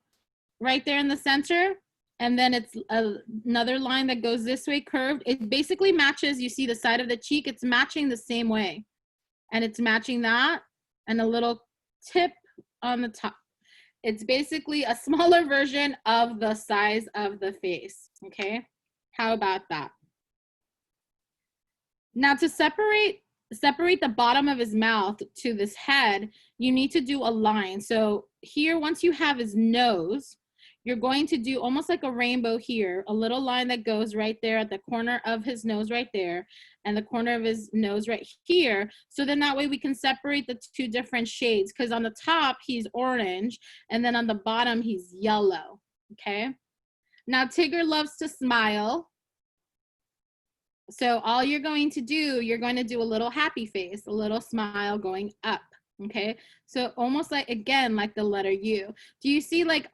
right there in the center. And then it's another line that goes this way, curved. It basically matches, you see the side of the cheek, it's matching the same way. And it's matching that, and a little tip on the top. It's basically a smaller version of the size of the face, okay? How about that? Now to separate the bottom of his mouth to this head, you need to do a line. So here, once you have his nose, you're going to do almost like a rainbow here, a little line that goes right there at the corner of his nose right there, and the corner of his nose right here. So then that way we can separate the two different shades, because on the top he's orange, and then on the bottom he's yellow, okay? Now Tigger loves to smile. So all you're going to do, you're going to do a little happy face, a little smile going up. Okay, so almost like, again, like the letter U. Do you see, like,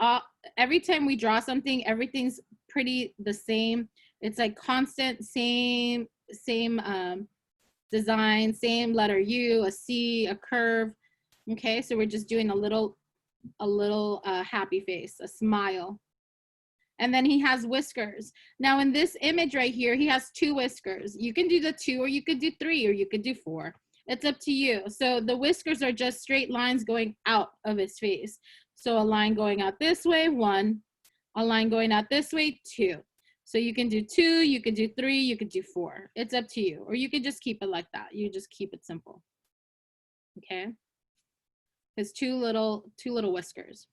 every time we draw something, everything's pretty the same? It's like constant, same design, same letter U, a C, a curve. Okay, so we're just doing a little happy face, a smile. And then he has whiskers. Now in this image right here, he has 2 whiskers. You can do the 2, or you could do 3, or you could do 4. It's up to you. So the whiskers are just straight lines going out of his face. So a line going out this way, 1. A line going out this way, 2. So you can do 2, you could do 3, you could do 4. It's up to you. Or you could just keep it like that. You just keep it simple. Okay? His two little whiskers.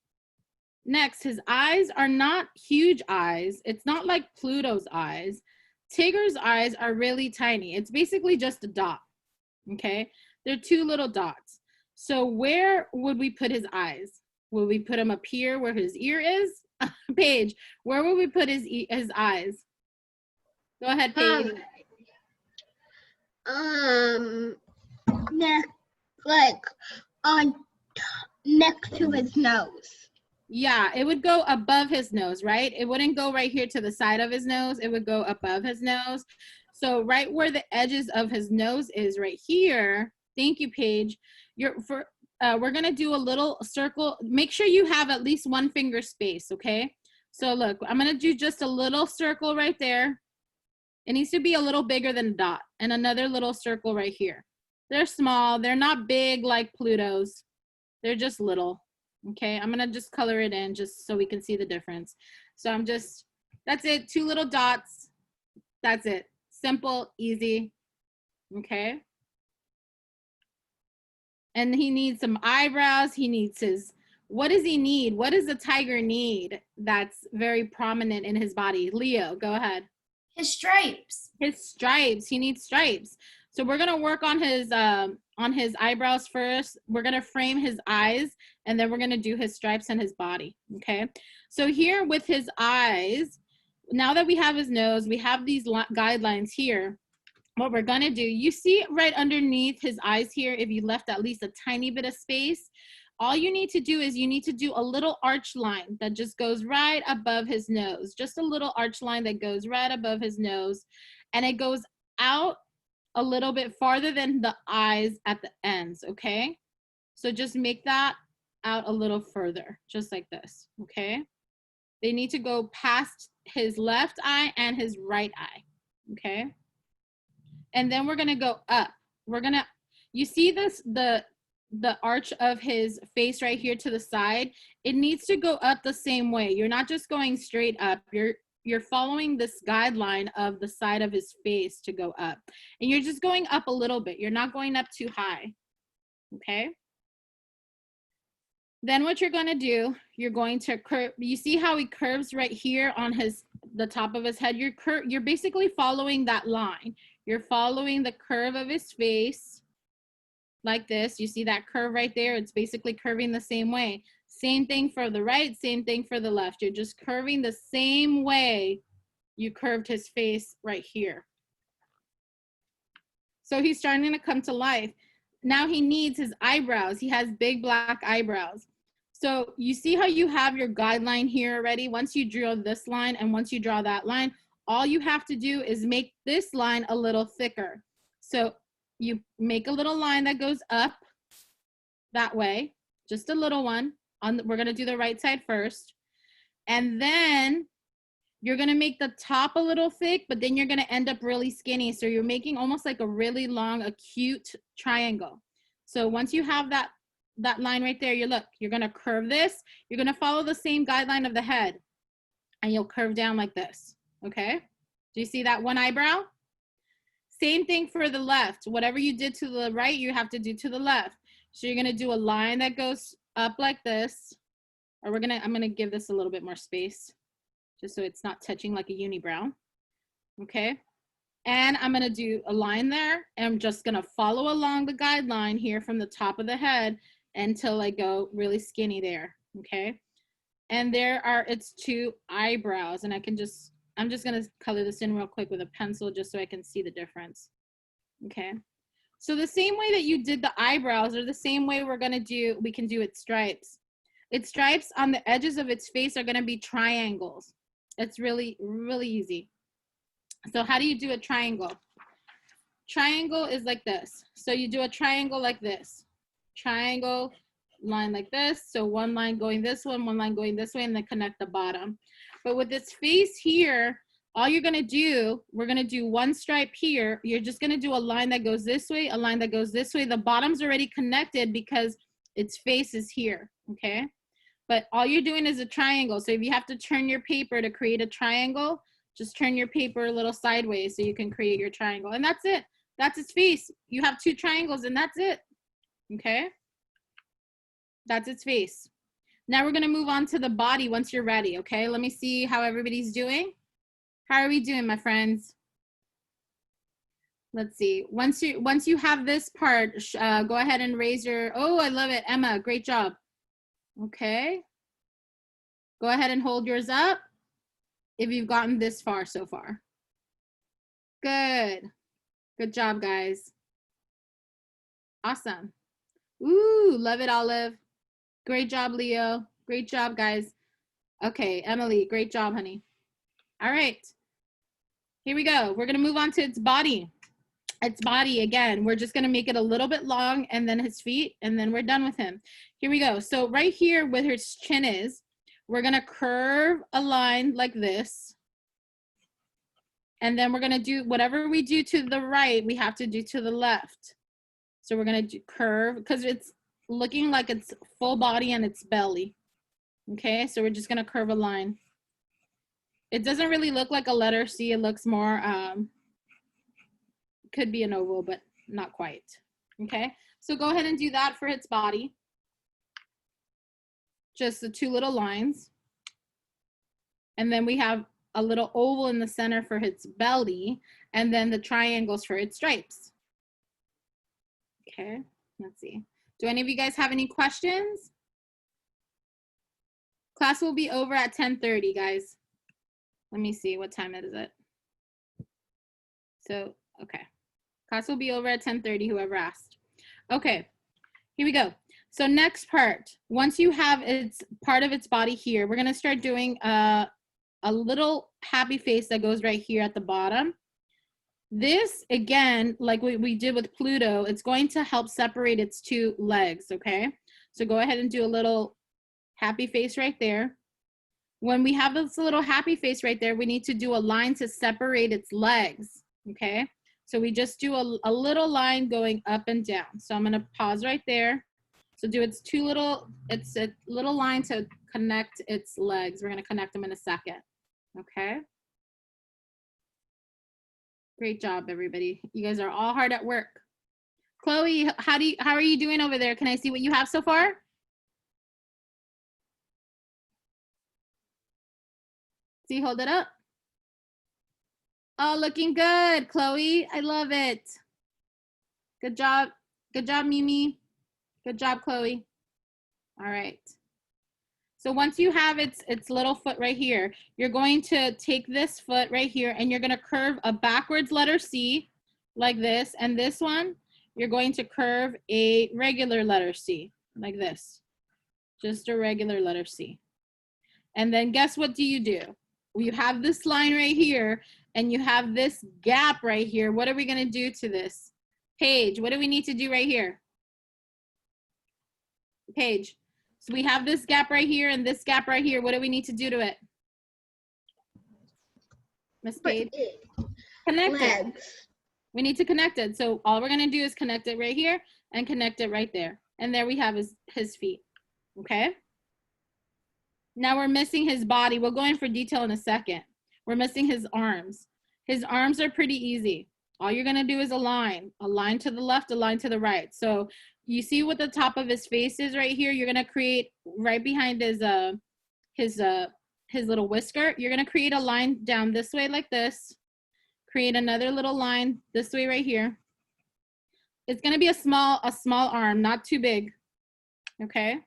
Next, his eyes are not huge eyes. It's not like Pluto's eyes. Tigger's eyes are really tiny. It's basically just a dot. Okay, they're 2 little dots. So where would we put his eyes? Will we put him up here where his ear is? Paige, where would we put his eyes? Go ahead, Paige. Next to his nose. Yeah, it would go above his nose, right? It wouldn't go right here to the side of his nose. It would go above his nose. So right where the edges of his nose is right here. Thank you, Paige. We're gonna do a little circle. Make sure you have at least 1 finger space, okay? So look, I'm gonna do just a little circle right there. It needs to be a little bigger than a dot, and another little circle right here. They're small, they're not big like Pluto's. They're just little, okay? I'm gonna just color it in just so we can see the difference. So that's it, 2 little dots, that's it. Simple, easy, okay? And he needs some eyebrows. He needs what does he need? What does a tiger need that's very prominent in his body? Leo, go ahead. His stripes. His stripes, he needs stripes. So we're gonna work on his eyebrows first. We're gonna frame his eyes, and then we're gonna do his stripes and his body, okay? So here with his eyes, now that we have his nose, we have these guidelines here. What we're gonna do, you see right underneath his eyes here, if you left at least a tiny bit of space, all you need to do is you need to do a little arch line that just goes right above his nose. Just a little arch line that goes right above his nose, and it goes out a little bit farther than the eyes at the ends, okay? So just make that out a little further, just like this, okay? They need to go past his left eye and his right eye, okay? And then we're gonna go up. You see this, the arch of his face right here to the side? It needs to go up the same way. You're not just going straight up. You're following this guideline of the side of his face to go up. And you're just going up a little bit. You're not going up too high, okay? Then what you're gonna do, you're going to curve. You see how he curves right here on the top of his head? You're basically following that line. You're following the curve of his face like this. You see that curve right there? It's basically curving the same way. Same thing for the right, same thing for the left. You're just curving the same way you curved his face right here. So he's starting to come to life. Now he needs his eyebrows. He has big black eyebrows. So you see how you have your guideline here already? Once you draw this line and once you draw that line, all you have to do is make this line a little thicker. So you make a little line that goes up that way, just a little one. We're gonna do the right side first. And then you're gonna make the top a little thick, but then you're gonna end up really skinny. So you're making almost like a really long, acute triangle. So once you have that line right there, you're gonna curve this. You're gonna follow the same guideline of the head, and you'll curve down like this, okay? Do you see that one eyebrow? Same thing for the left. Whatever you did to the right, you have to do to the left. So you're gonna do a line that goes up like this, or I'm gonna give this a little bit more space just so it's not touching like a unibrow. Okay. And I'm gonna do a line there, and I'm just gonna follow along the guideline here from the top of the head until I go really skinny there, okay? And it's 2 eyebrows, and I'm just gonna color this in real quick with a pencil just so I can see the difference, okay? So the same way that you did the eyebrows are the same way we can do its stripes. Its stripes on the edges of its face are gonna be triangles. It's really, really easy. So how do you do a triangle? Triangle is like this. So you do a triangle like this. Triangle, line like this. So one line going this one line going this way, and then connect the bottom. But with this face here, all you're gonna do, we're gonna do one stripe here. You're just gonna do a line that goes this way, a line that goes this way. The bottom's already connected because its face is here, okay? But all you're doing is a triangle. So if you have to turn your paper to create a triangle, just turn your paper a little sideways so you can create your triangle. And that's it. That's its face. You have 2 triangles and that's it. Okay? That's its face. Now we're gonna move on to the body once you're ready, okay? Let me see how everybody's doing. How are we doing, my friends? Let's see. Once you have this part, go ahead and raise your, oh, I love it. Emma, great job. Okay. Go ahead and hold yours up if you've gotten this far so far. Good. Good job, guys. Awesome. Ooh, love it, Olive. Great job, Leo. Great job, guys. Okay, Emily, great job, honey. All right. Here we go. We're going to move on to its body. Its body, again, we're just going to make it a little bit long, and then his feet, and then we're done with him. Here we go. So right here where his chin is, we're going to curve a line like this. And then we're going to do whatever we do to the right, we have to do to the left. So we're going to curve because it's looking like it's full body and its belly. Okay, so we're just going to curve a line. It doesn't really look like a letter C. It looks more, could be an oval, but not quite. Okay, so go ahead and do that for its body. Just the 2 little lines. And then we have a little oval in the center for its belly, and then the triangles for its stripes. Okay, let's see. Do any of you guys have any questions? Class will be over at 10:30, guys. Let me see, what time is it? So, okay. Class will be over at 10:30, whoever asked. Okay, here we go. So next part, once you have its part of its body here, we're gonna start doing a little happy face that goes right here at the bottom. This, again, like we did with Pluto, it's going to help separate its 2 legs, okay? So go ahead and do a little happy face right there. When we have this little happy face right there, we need to do a line to separate its legs, okay? So we just do a little line going up and down. So I'm gonna pause right there. So do it's a little line to connect its legs. We're gonna connect them in a second, okay? Great job, everybody. You guys are all hard at work. Chloe, how are you doing over there? Can I see what you have so far? See, hold it up. Oh, looking good, Chloe. I love it. Good job. Good job, Mimi. Good job, Chloe. All right. So once you have its little foot right here, you're going to take this foot right here and you're going to curve a backwards letter C like this. And this one, you're going to curve a regular letter C like this. Just a regular letter C. And then guess what do? You have this line right here and you have this gap right here. What are we going to do to this? Paige, what do we need to do right here? Paige. So we have this gap right here and this gap right here. What do we need to do to it? Miss Paige? Connect it. We need to connect it. So all we're gonna do is connect it right here and connect it right there. And there we have his feet, okay? Now we're missing his body. We'll go in for detail in a second. We're missing his arms. His arms are pretty easy. All you're gonna do is a line to the left, a line to the right. So you see what the top of his face is right here? You're gonna create right behind his little whisker. You're gonna create a line down this way like this. Create another little line this way right here. It's gonna be a small arm, not too big, okay?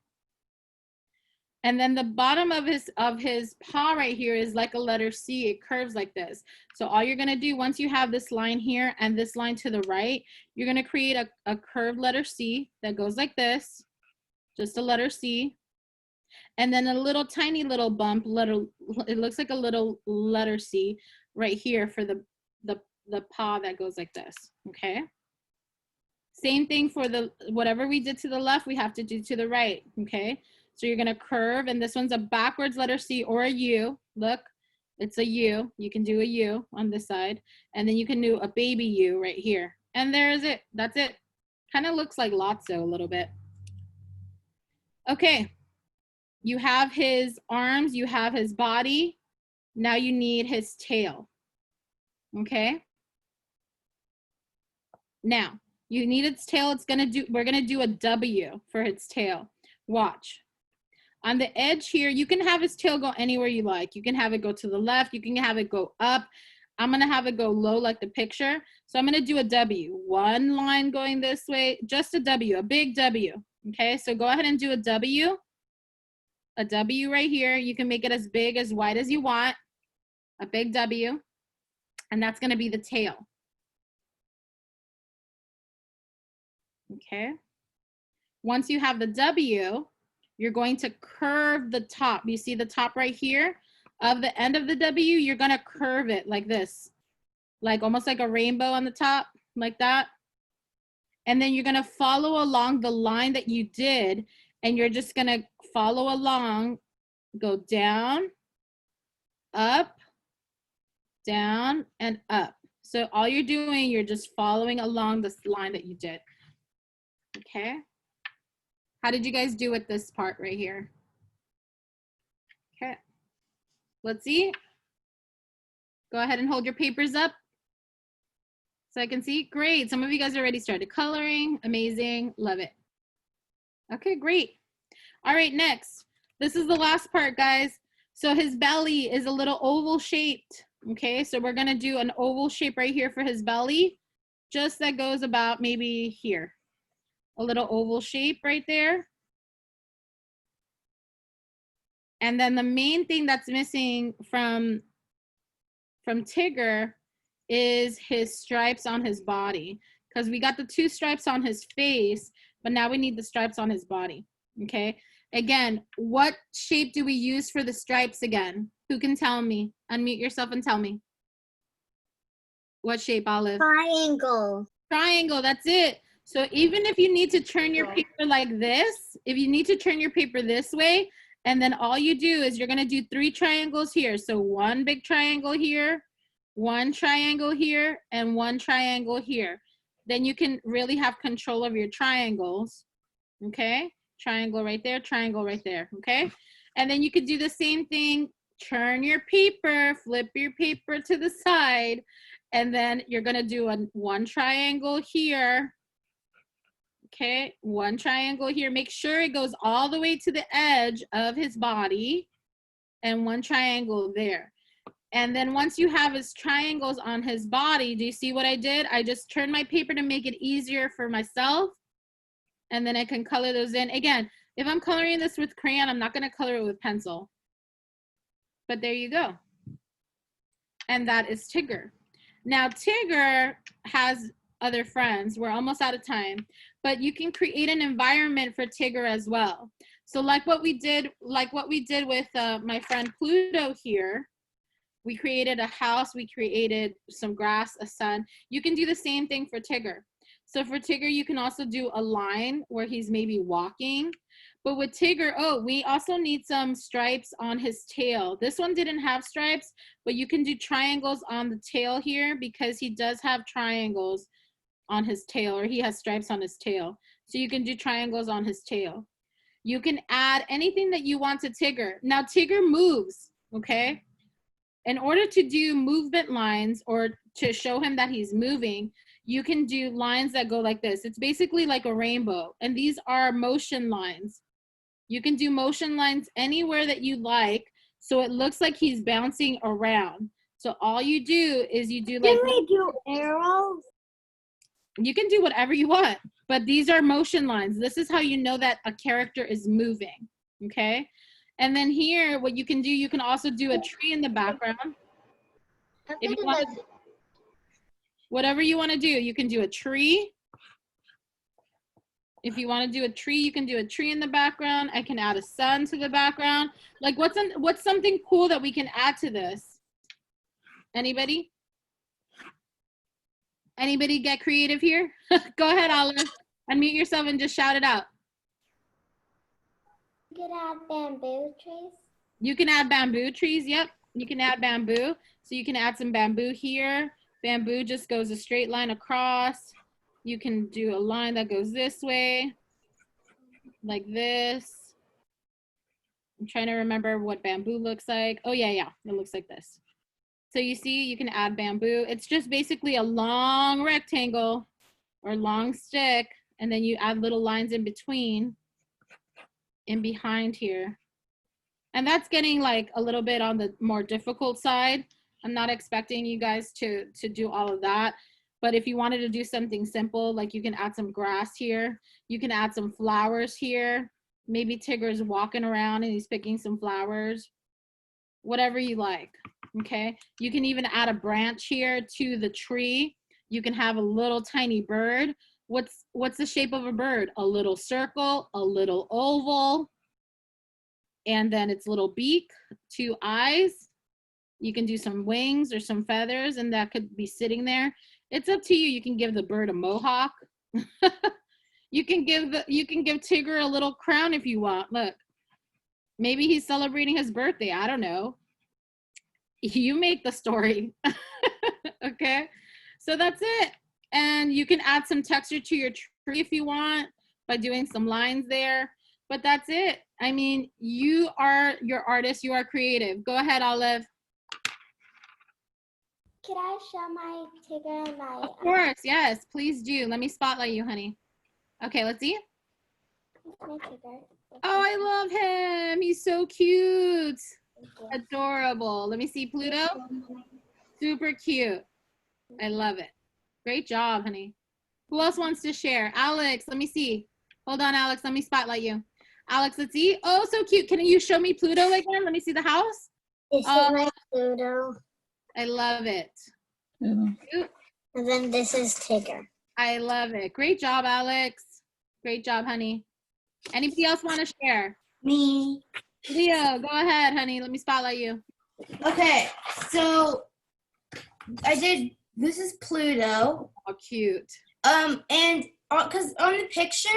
And then the bottom of his paw right here is like a letter C. It curves like this. So all you're gonna do once you have this line here and this line to the right, you're gonna create a curved letter C that goes like this, just a letter C. And then a little tiny little bump, it looks like a little letter C right here for the paw that goes like this, okay? Same thing for whatever we did to the left, we have to do to the right, okay? So you're gonna curve, and this one's a backwards letter C or a U. Look, it's a U. You can do a U on this side, and then you can do a baby U right here. And there's it, that's it. Kind of looks like Lotso a little bit. Okay, you have his arms, you have his body. Now you need his tail, okay? Now, you need its tail, we're gonna do a W for its tail. Watch. On the edge here, you can have his tail go anywhere you like. You can have it go to the left, you can have it go up. I'm gonna have it go low like the picture. So I'm gonna do a W. One line going this way, just a W, a big W. Okay, so go ahead and do a W. A W right here. You can make it as big, as wide as you want. A big W. And that's gonna be the tail. Okay. Once you have the W, you're going to curve the top. You see the top right here of the end of the W, you're gonna curve it like this, like almost like a rainbow on the top, like that. And then you're gonna follow along the line that you did, and you're just gonna follow along, go down, up, down, and up. So all you're doing, you're just following along this line that you did. Okay. How did you guys do with this part right here? Okay. Let's see. Go ahead and hold your papers up so I can see. Great. Some of you guys already started coloring. Amazing. Love it. Okay, great. All right, next. This is the last part, guys. So his belly is a little oval shaped. Okay, so we're going to do an oval shape right here for his belly. Just that goes about maybe here. A little oval shape right there. And then the main thing that's missing from Tigger is his stripes on his body, because we got the 2 stripes on his face, but now we need the stripes on his body. Okay, again, what shape do we use for the stripes again? Who can tell me? Unmute yourself and tell me. What shape, Olive? Triangle. Triangle, that's it. So even if you need to turn your paper like this, if you need to turn your paper this way, and then all you do is you're gonna do 3 triangles here. So 1 big triangle here, 1 triangle here, and 1 triangle here. Then you can really have control of your triangles, okay? Triangle right there, triangle right there, okay? And then you could do the same thing, turn your paper, flip your paper to the side, and then you're gonna do 1 triangle here, okay, 1 triangle here. Make sure it goes all the way to the edge of his body, and 1 triangle there. And then once you have his triangles on his body, do you see what I did? I just turned my paper to make it easier for myself, and then I can color those in. Again, if I'm coloring this with crayon, I'm not gonna color it with pencil. But there you go. And that is Tigger. Now Tigger has other friends. We're almost out of time, but you can create an environment for Tigger as well. So like what we did with my friend Pluto here, we created a house, we created some grass, a sun. You can do the same thing for Tigger. So for Tigger, you can also do a line where he's maybe walking. But with Tigger, oh, we also need some stripes on his tail. This one didn't have stripes, but you can do triangles on the tail here because he does have triangles on his tail, or he has stripes on his tail. So you can do triangles on his tail. You can add anything that you want to Tigger. Now Tigger moves, okay? In order to do movement lines or to show him that he's moving, you can do lines that go like this. It's basically like a rainbow, and these are motion lines. You can do motion lines anywhere that you like, so it looks like he's bouncing around. So all you do is you do like— Can we do arrows? You can do whatever you want, but these are motion lines. This is how you know that a character is moving, okay? And then here, what you can do, you can also do a tree in the background. If you want to, whatever you want to do, you can do a tree. If you want to do a tree, you can do a tree in the background. I can add a sun to the background. Like what's something cool that we can add to this? Anybody? Anybody get creative here? Go ahead, Olive. Unmute yourself and just shout it out. You could add bamboo trees. You can add bamboo trees. Yep, you can add bamboo. So you can add some bamboo here. Bamboo just goes a straight line across. You can do a line that goes this way, like this. I'm trying to remember what bamboo looks like. Oh yeah, it looks like this. So you see, you can add bamboo. It's just basically a long rectangle or long stick, and then you add little lines in between, in behind here. And that's getting like a little bit on the more difficult side. I'm not expecting you guys to do all of that. But if you wanted to do something simple, like you can add some grass here. You can add some flowers here. Maybe Tigger's walking around and he's picking some flowers. Whatever you like, okay? You can even add a branch here to the tree. You can have a little tiny bird. What's the shape of a bird? A little circle, a little oval, and then its little beak, 2 eyes. You can do some wings or some feathers, and that could be sitting there. It's up to you. You can give the bird a mohawk. You can give Tigger a little crown if you want. Look, maybe he's celebrating his birthday. I don't know. You make the story. Okay, so that's it. And you can add some texture to your tree if you want by doing some lines there. But that's it. I mean, you are your artist. You are creative. Go ahead, Olive. Could I show my Tigger and my? Of course, yes, please do. Let me spotlight you, honey. Okay, let's see. My Tigger. Oh, I love him. He's so cute. Adorable. Let me see, Pluto. Super cute. I love it. Great job, honey. Who else wants to share? Alex, let me see. Hold on, Alex. Let me spotlight you. Alex, let's see. Oh, so cute. Can you show me Pluto again? Let me see the house. This is my Pluto. I love it. And then this is Tigger. I love it. Great job, Alex. Great job, honey. Anybody else want to share? Me. Leo, go ahead, honey. Let me spotlight you. Okay, so this is Pluto. Oh, cute. And because on the picture,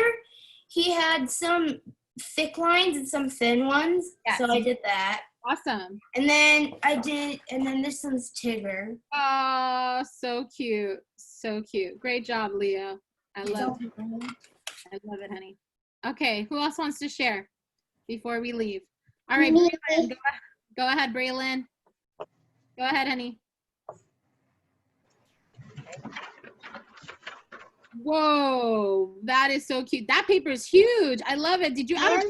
he had some thick lines and some thin ones. Yes. So I did that. Awesome. And then this one's Tigger. Oh, so cute. So cute. Great job, Leo. I love it. I love it, honey. Okay, who else wants to share before we leave? All right, Braylon, go ahead, Braylon. Go ahead, honey. Whoa, that is so cute. That paper is huge. I love it. Did you add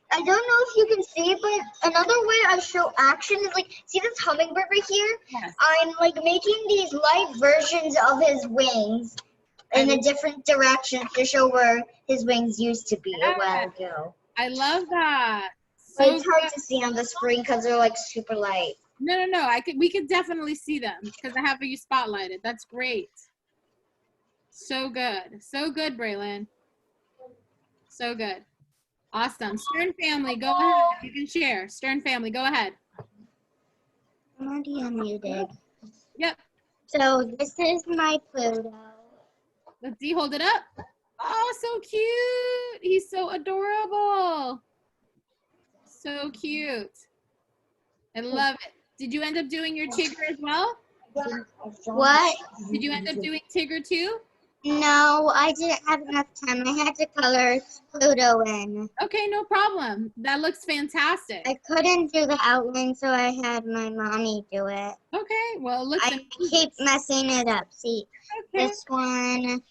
I don't know if you can see it, but another way I show action is like, see this hummingbird right here? Yes. I'm like making these light versions of his wings in a different direction to show where his wings used to be a while ago. I love that. But it's hard to see on the screen because they're like super light. No. We could definitely see them because I have you spotlighted. That's great. So good. So good, Braylon. So good. Awesome. Stern family, go ahead. You can share. Stern family, go ahead. I'm already unmuted. Yep. So this is my Pluto. Let's see. Hold it up. Oh, so cute. He's so adorable. So cute. I love it. Did you end up doing your Tigger as well? What? Did you end up doing Tigger too? No, I didn't have enough time. I had to color Pluto in. Okay, no problem. That looks fantastic. I couldn't do the outline, so I had my mommy do it. Okay, well, it looks I keep messing it up. See, okay. this one.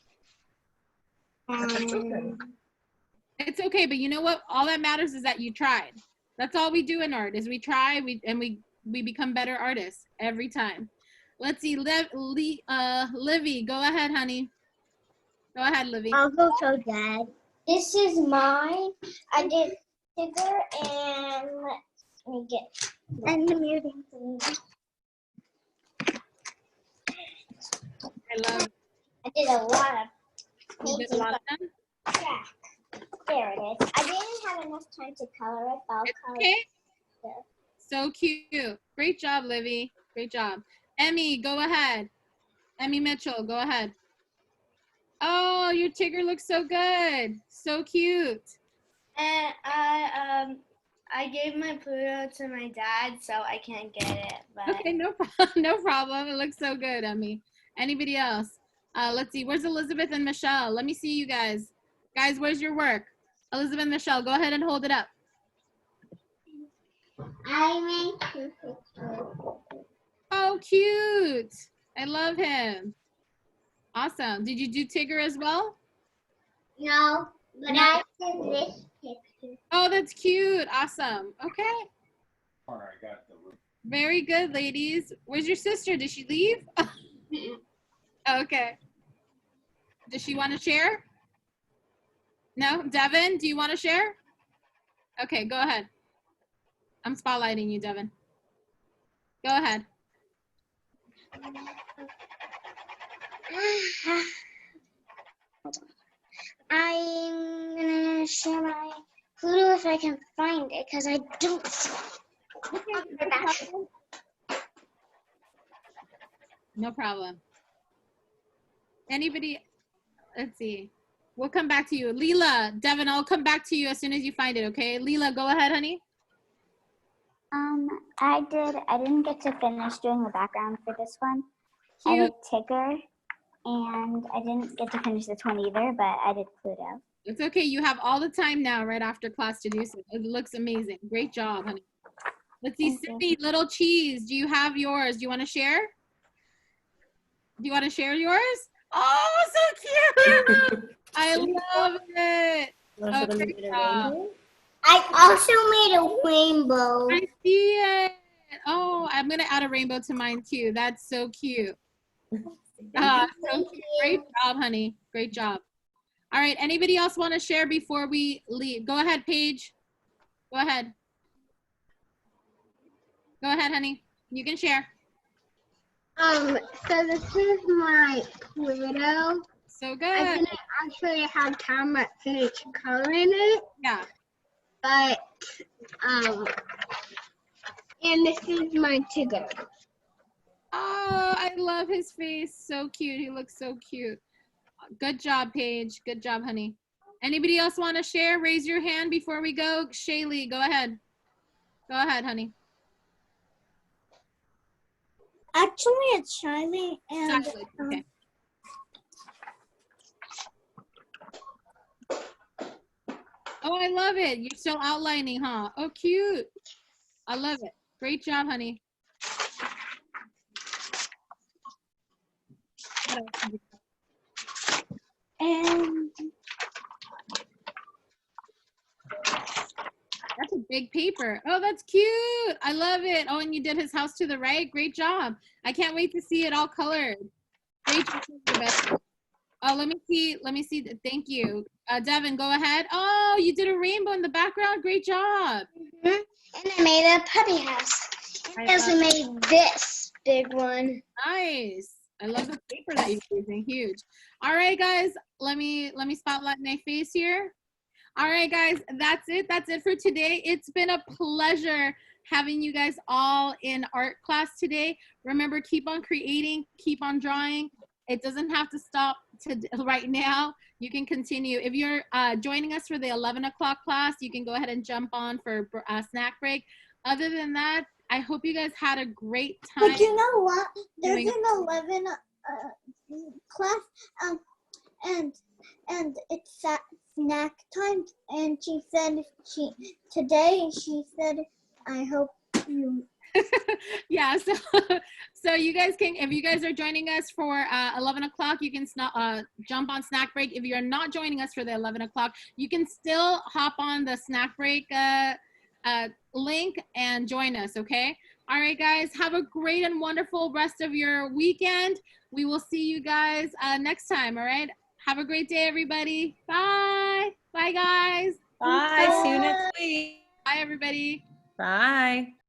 It's okay, but you know what? All that matters is that you tried. That's all we do in art is we try, we become better artists every time. Let's see, Livy, go ahead, honey. Go ahead, Livy. I'll go show Dad. This is mine. I did Tigger and let me get And the muting. I love it. I did a lot of You did a lot of them? Yeah. There it is. I didn't have enough time to color it, but I'll color Okay. it. So cute. Great job, Livy. Great job. Emmy, go ahead. Emmy Mitchell, go ahead. Oh, your Tigger looks so good. So cute. And I gave my Pluto to my dad, so I can't get it. But Okay, no problem. No problem. It looks so good, Emmy. Anybody else? Let's see. Where's Elizabeth and Michelle? Let me see you guys. Guys, where's your work? Elizabeth and Michelle, go ahead and hold it up. I made 2 pictures. Oh, cute. I love him. Awesome. Did you do Tigger as well? No, but No. I did this picture. Oh, that's cute. Awesome. Okay. All right, I got the room. Very good, ladies. Where's your sister? Did she leave? Okay. Does she want to share? No? Devin, do you want to share? Okay, go ahead. I'm spotlighting you, Devin. Go ahead. I'm gonna share my Pluto if I can find it, because I don't see it. No problem. Anybody? Let's see. We'll come back to you. Leela, Devin, I'll come back to you as soon as you find it, okay? Leela, go ahead, honey. I didn't get to finish doing the background for this one. I did Tigger, and I didn't get to finish this one either, but I did Pluto. It's okay. You have all the time now right after class to do so. It looks amazing. Great job, honey. Let's see, Cindy, Little Cheese, do you have yours? Do you want to share? Do you want to share yours? Oh, so cute. I love it. Oh, great job. I also made a rainbow. I see it. Oh, I'm going to add a rainbow to mine too. That's so cute. So cute. Great job, honey. Great job. All right. Anybody else want to share before we leave? Go ahead, Paige. Go ahead. Go ahead, honey. You can share. So this is my Pluto. So good. I didn't actually have time to finish coloring it. Yeah. But, and this is my Tigger. Oh, I love his face. So cute. He looks so cute. Good job, Paige. Good job, honey. Anybody else want to share? Raise your hand before we go. Shaylee, go ahead. Go ahead, honey. Actually, it's Charlie and Okay. Oh, I love it. You're still outlining, huh? Oh, cute. I love it. Great job, honey. and That's a big paper. Oh, that's cute. I love it. Oh, and you did his house to the right. Great job. I can't wait to see it all colored. Great job. Oh, let me see. Let me see. Thank you. Devin, go ahead. Oh, you did a rainbow in the background. Great job. And I made a puppy house. And I also made this big one. Nice. I love the paper that you're using. Huge. All right, guys. Let me spotlight my face here. All right, guys. That's it. That's it for today. It's been a pleasure having you guys all in art class today. Remember, keep on creating, keep on drawing. It doesn't have to stop right now. You can continue. If you're joining us for the 11 o'clock class, you can go ahead and jump on for a snack break. Other than that, I hope you guys had a great time. But you know what? There's an 11 class. and it's snack time, and she said today she said I hope you. Yeah, so you guys can, if you guys are joining us for 11 o'clock, you can jump on snack break. If you're not joining us for the 11 o'clock, you can still hop on the snack break link and join us, okay? All right, guys, have a great and wonderful rest of your weekend. We will see you guys next time, all right? Have a great day, everybody. Bye. Bye, guys. Bye. See you next week. Bye, everybody. Bye.